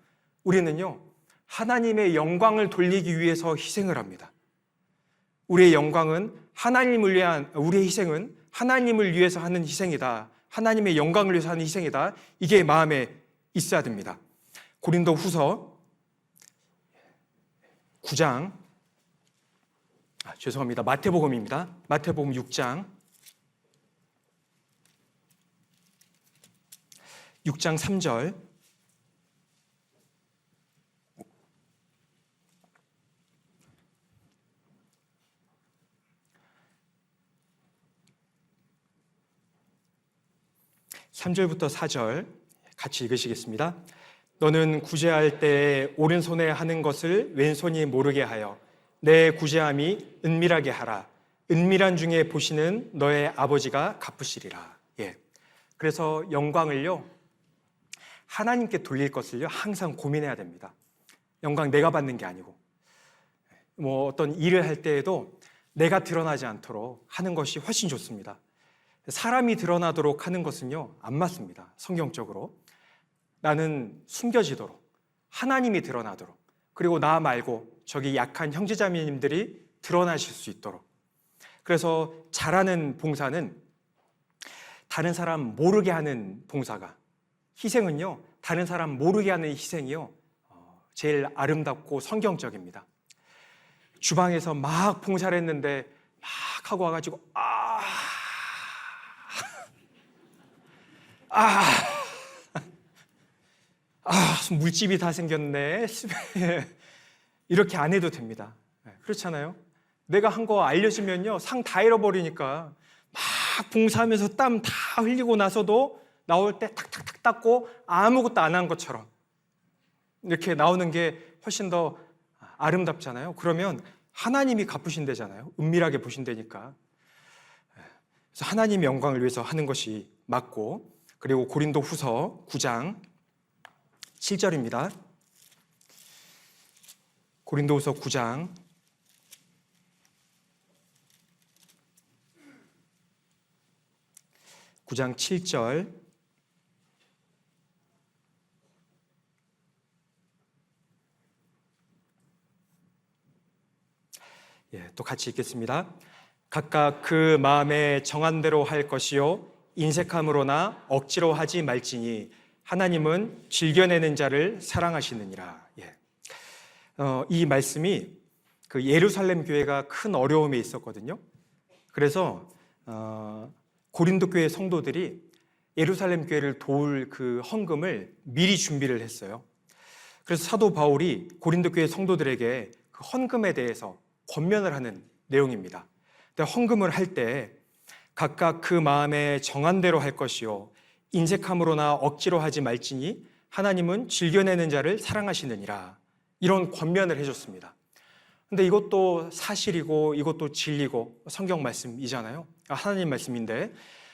우리는요, 하나님의 영광을 돌리기 위해서 희생을 합니다. 우리의 영광은 하나님을 위한, 우리의 희생은 하나님을 위해서 하는 희생이다. 하나님의 영광을 위해서 하는 희생이다. 이게 마음에 있어야 됩니다. 고린도 후서 9장, 죄송합니다. 마태복음입니다. 마태복음 6장 3절. (3절부터 4절) 같이 읽으시겠습니다. 너는 구제할 때 오른손에 하는 것을 왼손이 모르게 하여 내 구제함이 은밀하게 하라. 은밀한 중에 보시는 너의 아버지가 갚으시리라. 그래서 영광을요, 하나님께 돌릴 것을요 항상 고민해야 됩니다. 영광 내가 받는 게 아니고 어떤 일을 할 때에도 내가 드러나지 않도록 하는 것이 훨씬 좋습니다. 사람이 드러나도록 하는 것은요 안 맞습니다. 성경적으로 나는 숨겨지도록, 하나님이 드러나도록, 그리고 나 말고 저기 약한 형제자매님들이 드러나실 수 있도록. 그래서 잘하는 봉사는 다른 사람 모르게 하는 봉사가, 희생은요 다른 사람 모르게 하는 희생이요 제일 아름답고 성경적입니다. 주방에서 막 봉사를 했는데 막 하고 와가지고 물집이 다 생겼네. 이렇게 안 해도 됩니다. 그렇잖아요. 내가 한 거 알려지면요 상 다 잃어버리니까 막 봉사하면서 땀 다 흘리고 나서도 나올 때 탁탁탁 닦고 아무것도 안 한 것처럼 이렇게 나오는 게 훨씬 더 아름답잖아요. 그러면 하나님이 갚으신대잖아요. 은밀하게 보신다니까. 그래서 하나님의 영광을 위해서 하는 것이 맞고, 그리고 고린도 후서 9장 7절입니다. 고린도 후서 9장 7절. 또 같이 읽겠습니다. 각각 그 마음에 정한 대로 할 것이요 인색함으로나 억지로 하지 말지니 하나님은 즐겨내는 자를 사랑하시느니라. 이 말씀이 그 예루살렘 교회가 큰 어려움에 있었거든요. 그래서 고린도 교회 성도들이 예루살렘 교회를 도울 그 헌금을 미리 준비를 했어요. 그래서 사도 바울이 고린도 교회 성도들에게 그 헌금에 대해서 권면을 하는 내용입니다. 헌금을 할 때 각각 그 마음에 정한 대로 할 것이요 인색함으로나 억지로 하지 말지니 하나님은 즐겨내는 자를 사랑하시느니라. 이런 권면을 해줬습니다. 근데 이것도 사실이고 이것도 진리고 성경 말씀이잖아요. 하나님 말씀인데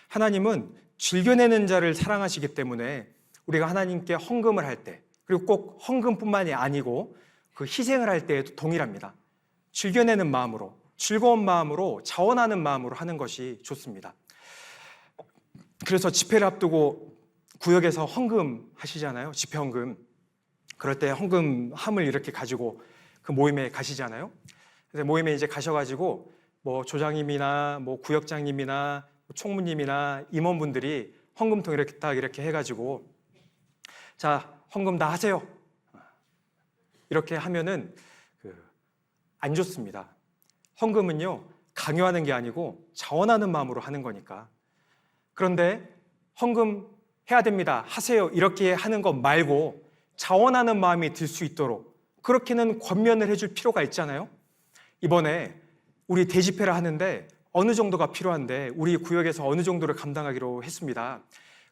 하나님은 즐겨내는 자를 사랑하시기 때문에 우리가 하나님께 헌금을 할 때, 그리고 꼭 헌금뿐만이 아니고 그 희생을 할 때에도 동일합니다. 즐겨내는 마음으로, 즐거운 마음으로, 자원하는 마음으로 하는 것이 좋습니다. 그래서 집회를 앞두고 구역에서 헌금 하시잖아요. 집회 헌금. 그럴 때 헌금함을 이렇게 가지고 그 모임에 가시잖아요. 그래서 모임에 이제 가셔가지고 조장님이나 구역장님이나 총무님이나 임원분들이 헌금통 이렇게 딱 이렇게 해가지고 자, 헌금 다 하세요. 이렇게 하면은 안 좋습니다. 헌금은요 강요하는 게 아니고 자원하는 마음으로 하는 거니까. 그런데 헌금 해야 됩니다, 하세요, 이렇게 하는 것 말고 자원하는 마음이 들 수 있도록 그렇게는 권면을 해줄 필요가 있잖아요. 이번에 우리 대집회를 하는데 어느 정도가 필요한데 우리 구역에서 어느 정도를 감당하기로 했습니다.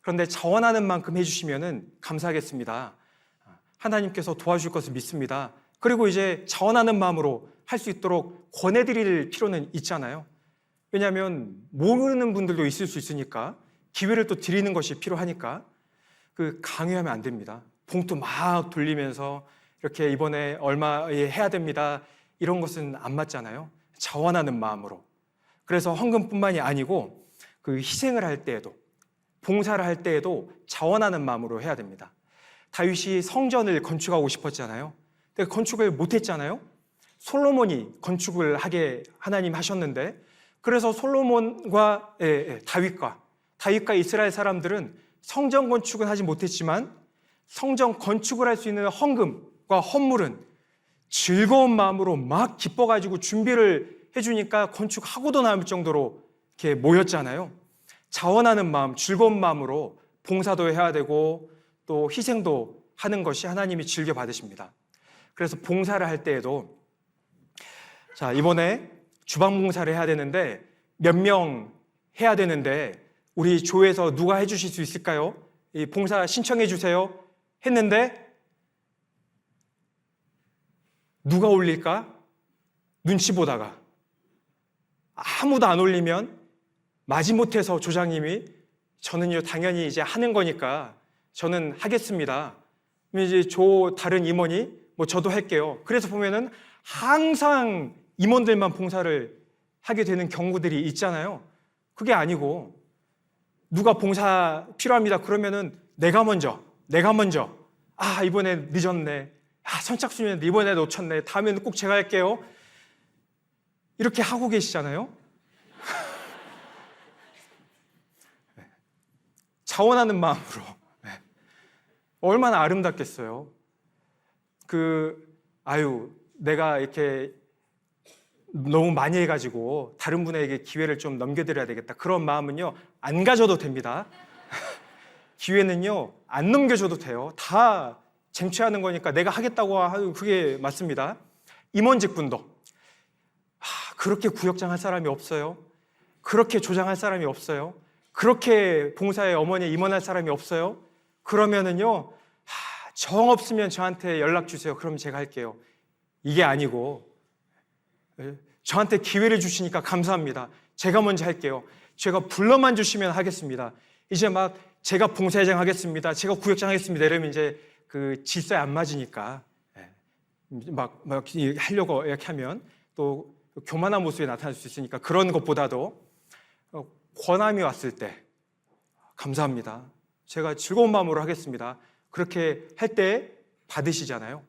그런데 자원하는 만큼 해주시면 감사하겠습니다. 하나님께서 도와줄 것을 믿습니다. 그리고 이제 자원하는 마음으로 할 수 있도록 권해드릴 필요는 있잖아요. 왜냐하면 모르는 분들도 있을 수 있으니까 기회를 또 드리는 것이 필요하니까 강요하면 안 됩니다. 봉투 막 돌리면서 이렇게 이번에 얼마에 해야 됩니다. 이런 것은 안 맞잖아요. 자원하는 마음으로. 그래서 헌금뿐만이 아니고 희생을 할 때에도, 봉사를 할 때에도 자원하는 마음으로 해야 됩니다. 다윗이 성전을 건축하고 싶었잖아요. 근데 건축을 못했잖아요. 솔로몬이 건축을 하게 하나님 하셨는데, 그래서 솔로몬과 다윗과 이스라엘 사람들은 성전 건축은 하지 못했지만 성전 건축을 할 수 있는 헌금과 헌물은 즐거운 마음으로 막 기뻐가지고 준비를 해주니까 건축하고도 남을 정도로 이렇게 모였잖아요. 자원하는 마음, 즐거운 마음으로 봉사도 해야 되고 또 희생도 하는 것이 하나님이 즐겨 받으십니다. 그래서 봉사를 할 때에도 이번에 주방 봉사를 해야 되는데 몇 명 해야 되는데 우리 조에서 누가 해주실 수 있을까요? 이 봉사 신청해 주세요 했는데 누가 올릴까? 눈치 보다가 아무도 안 올리면 마지못해서 조장님이 저는요 당연히 이제 하는 거니까 저는 하겠습니다. 이제 다른 임원이 저도 할게요. 그래서 보면은 항상 임원들만 봉사를 하게 되는 경우들이 있잖아요. 그게 아니고 누가 봉사 필요합니다. 그러면은 내가 먼저 이번에 늦었네. 선착순이었는데 이번에 놓쳤네. 다음에는 꼭 제가 할게요. 이렇게 하고 계시잖아요. 자원하는 마음으로 얼마나 아름답겠어요. 내가 이렇게 너무 많이 해가지고 다른 분에게 기회를 좀 넘겨드려야 되겠다. 그런 마음은요, 안 가져도 됩니다. 기회는요, 안 넘겨줘도 돼요. 다 쟁취하는 거니까 내가 하겠다고 하는 그게 맞습니다. 임원직분도 그렇게 구역장 할 사람이 없어요. 그렇게 조장할 사람이 없어요. 그렇게 봉사에 어머니 임원할 사람이 없어요. 그러면은요, 정 없으면 저한테 연락 주세요. 그럼 제가 할게요. 이게 아니고 저한테 기회를 주시니까 감사합니다. 제가 먼저 할게요. 제가 불러만 주시면 하겠습니다. 이제 막 제가 봉사회장 하겠습니다. 제가 구역장 하겠습니다. 이러면 이제 질서에 안 맞으니까 막 하려고 이렇게 하면 또 교만한 모습이 나타날 수 있으니까 그런 것보다도 권함이 왔을 때 감사합니다. 제가 즐거운 마음으로 하겠습니다. 그렇게 할 때 받으시잖아요.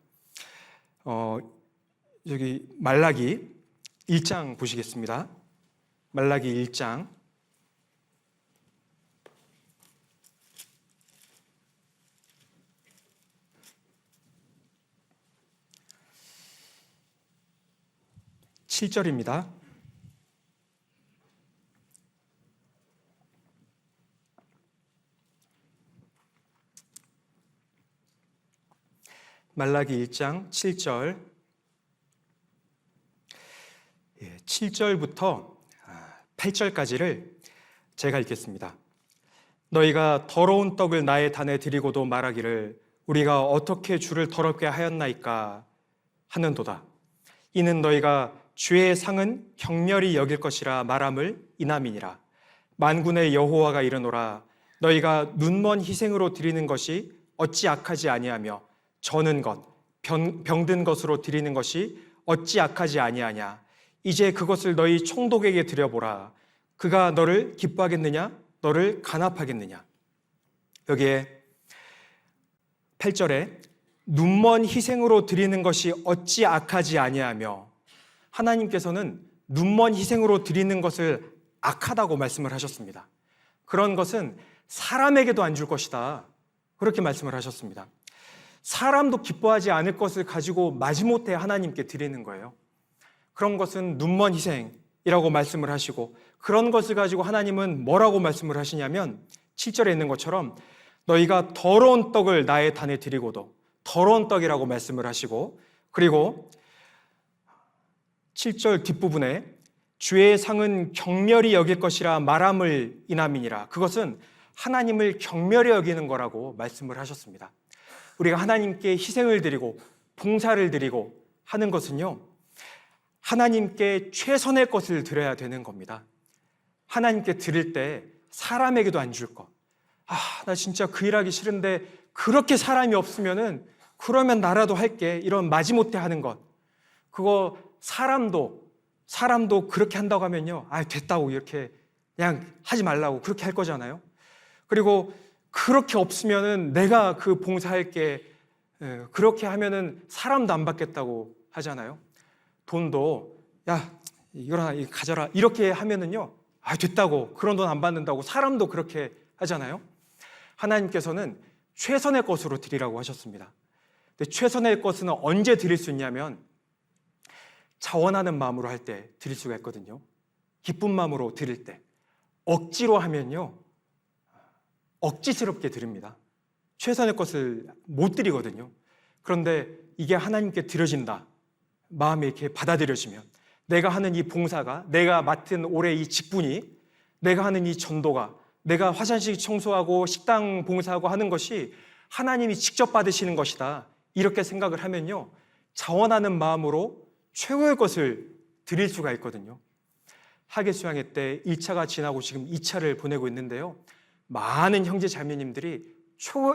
여기 말라기 1장 보시겠습니다. 말라기 1장 7절입니다. 말라기 1장 7절 7절부터 8절까지를 제가 읽겠습니다. 너희가 더러운 떡을 나의 단에 드리고도 말하기를 우리가 어떻게 주를 더럽게 하였나이까 하는도다. 이는 너희가 주의 상은 경멸히 여길 것이라 말함을 인함이니라. 만군의 여호와가 이르노라. 너희가 눈먼 희생으로 드리는 것이 어찌 악하지 아니하며 저는 것, 병든 것으로 드리는 것이 어찌 악하지 아니하냐. 이제 그것을 너희 총독에게 드려보라. 그가 너를 기뻐하겠느냐? 너를 간합하겠느냐? 여기에 8절에 눈먼 희생으로 드리는 것이 어찌 악하지 아니하며, 하나님께서는 눈먼 희생으로 드리는 것을 악하다고 말씀을 하셨습니다. 그런 것은 사람에게도 안 줄 것이다. 그렇게 말씀을 하셨습니다. 사람도 기뻐하지 않을 것을 가지고 마지못해 하나님께 드리는 거예요. 그런 것은 눈먼 희생이라고 말씀을 하시고, 그런 것을 가지고 하나님은 뭐라고 말씀을 하시냐면 7절에 있는 것처럼 너희가 더러운 떡을 나의 단에 드리고도, 더러운 떡이라고 말씀을 하시고, 그리고 7절 뒷부분에 주의 상은 경멸히 여길 것이라 말함을 이남이니라. 그것은 하나님을 경멸히 여기는 거라고 말씀을 하셨습니다. 우리가 하나님께 희생을 드리고 봉사를 드리고 하는 것은요, 하나님께 최선의 것을 드려야 되는 겁니다. 하나님께 드릴 때 사람에게도 안 줄 것. 나 진짜 그 일하기 싫은데 그렇게 사람이 없으면은 그러면 나라도 할게. 이런 마지못해 하는 것. 그거 사람도 그렇게 한다고 하면요, 됐다고 이렇게 그냥 하지 말라고 그렇게 할 거잖아요. 그리고 그렇게 없으면은 내가 그 봉사할게. 그렇게 하면은 사람도 안 받겠다고 하잖아요. 돈도 이거나 가져라 이렇게 하면은요, 됐다고, 그런 돈 안 받는다고 사람도 그렇게 하잖아요. 하나님께서는 최선의 것으로 드리라고 하셨습니다. 근데 최선의 것은 언제 드릴 수 있냐면 자원하는 마음으로 할 때 드릴 수가 있거든요. 기쁜 마음으로 드릴 때. 억지로 하면요, 억지스럽게 드립니다. 최선의 것을 못 드리거든요. 그런데 이게 하나님께 드려진다, 마음에 이렇게 받아들여지면, 내가 하는 이 봉사가, 내가 맡은 올해 이 직분이, 내가 하는 이 전도가, 내가 화장실 청소하고 식당 봉사하고 하는 것이 하나님이 직접 받으시는 것이다, 이렇게 생각을 하면요, 자원하는 마음으로 최고의 것을 드릴 수가 있거든요. 하계수양회 때 1차가 지나고 지금 2차를 보내고 있는데요, 많은 형제 자매님들이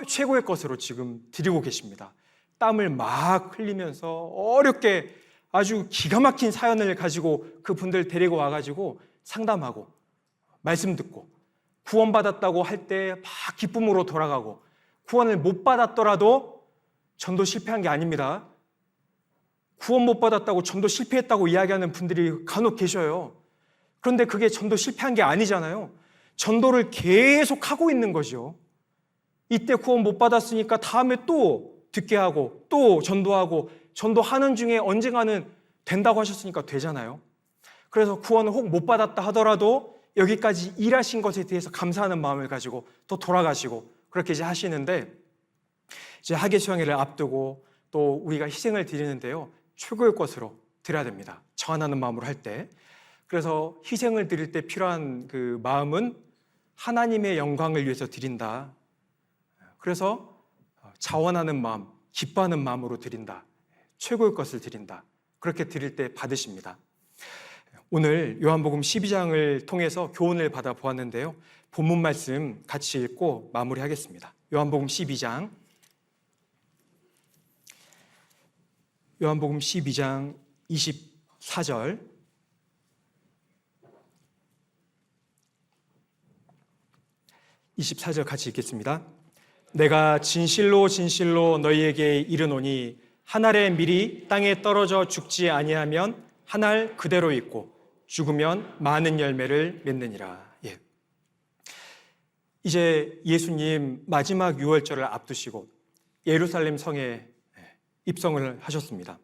최고의 것으로 지금 드리고 계십니다. 땀을 막 흘리면서 어렵게 아주 기가 막힌 사연을 가지고 그분들 데리고 와가지고 상담하고 말씀 듣고, 구원받았다고 할 때 막 기쁨으로 돌아가고, 구원을 못 받았더라도 전도 실패한 게 아닙니다. 구원 못 받았다고 전도 실패했다고 이야기하는 분들이 간혹 계셔요. 그런데 그게 전도 실패한 게 아니잖아요. 전도를 계속 하고 있는 거죠. 이때 구원 못 받았으니까 다음에 또 듣게 하고 또 전도하고, 전도하는 중에 언젠가는 된다고 하셨으니까 되잖아요. 그래서 구원을 혹 못 받았다 하더라도 여기까지 일하신 것에 대해서 감사하는 마음을 가지고 또 돌아가시고 그렇게 이제 하시는데, 이제 하계수양회를 앞두고 또 우리가 희생을 드리는데요, 최고의 것으로 드려야 됩니다. 자원하는 마음으로 할 때. 그래서 희생을 드릴 때 필요한 그 마음은 하나님의 영광을 위해서 드린다. 그래서 자원하는 마음, 기뻐하는 마음으로 드린다. 최고의 것을 드린다. 그렇게 드릴 때 받으십니다. 오늘 요한복음 12장을 통해서 교훈을 받아 보았는데요, 본문 말씀 같이 읽고 마무리하겠습니다. 요한복음 12장 24절, 같이 읽겠습니다. 내가 진실로 진실로 너희에게 이르노니 한 알의 밀이 땅에 떨어져 죽지 아니하면 한 알 그대로 있고 죽으면 많은 열매를 맺느니라. 이제 예수님 마지막 유월절을 앞두시고 예루살렘 성에 입성을 하셨습니다.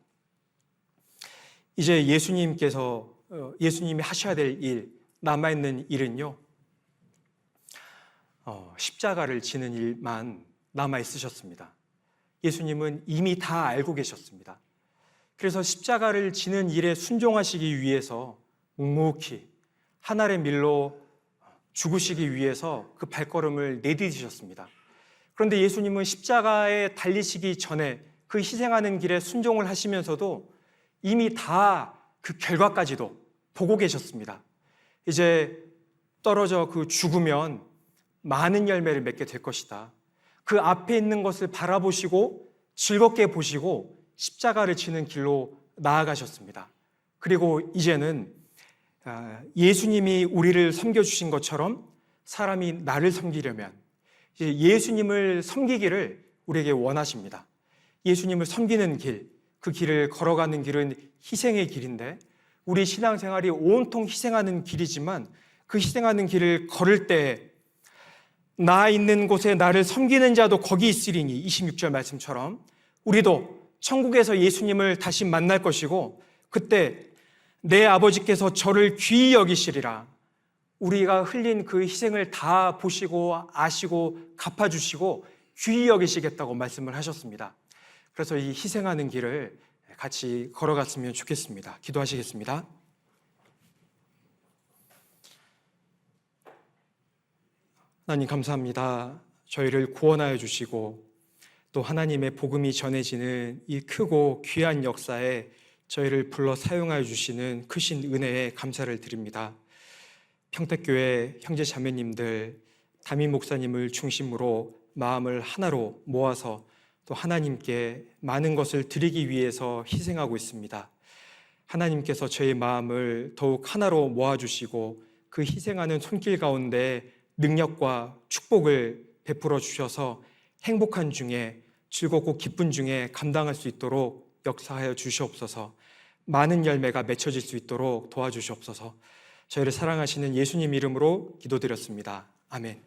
이제 예수님이 하셔야 될 일, 남아있는 일은요, 십자가를 지는 일만 남아있으셨습니다. 예수님은 이미 다 알고 계셨습니다. 그래서 십자가를 지는 일에 순종하시기 위해서 묵묵히 한 알의 밀로 죽으시기 위해서 그 발걸음을 내디디셨습니다. 그런데 예수님은 십자가에 달리시기 전에 그 희생하는 길에 순종을 하시면서도 이미 다 그 결과까지도 보고 계셨습니다. 이제 떨어져 죽으면 많은 열매를 맺게 될 것이다. 그 앞에 있는 것을 바라보시고 즐겁게 보시고 십자가를 지는 길로 나아가셨습니다. 그리고 이제는 예수님이 우리를 섬겨주신 것처럼 사람이 나를 섬기려면 예수님을 섬기기를 우리에게 원하십니다. 예수님을 섬기는 길, 그 길을 걸어가는 길은 희생의 길인데, 우리 신앙생활이 온통 희생하는 길이지만 그 희생하는 길을 걸을 때 나 있는 곳에 나를 섬기는 자도 거기 있으리니, 26절 말씀처럼 우리도 천국에서 예수님을 다시 만날 것이고 그때 내 아버지께서 저를 귀히 여기시리라. 우리가 흘린 그 희생을 다 보시고 아시고 갚아주시고 귀히 여기시겠다고 말씀을 하셨습니다. 그래서 이 희생하는 길을 같이 걸어갔으면 좋겠습니다. 기도하시겠습니다. 하나님 감사합니다. 저희를 구원하여 주시고 또 하나님의 복음이 전해지는 이 크고 귀한 역사에 저희를 불러 사용하여 주시는 크신 은혜에 감사를 드립니다. 평택교회 형제 자매님들, 담임 목사님을 중심으로 마음을 하나로 모아서 또 하나님께 많은 것을 드리기 위해서 희생하고 있습니다. 하나님께서 저희 마음을 더욱 하나로 모아주시고 그 희생하는 손길 가운데 능력과 축복을 베풀어 주셔서 행복한 중에 즐겁고 기쁜 중에 감당할 수 있도록 역사하여 주시옵소서. 많은 열매가 맺혀질 수 있도록 도와주시옵소서. 저희를 사랑하시는 예수님 이름으로 기도드렸습니다. 아멘.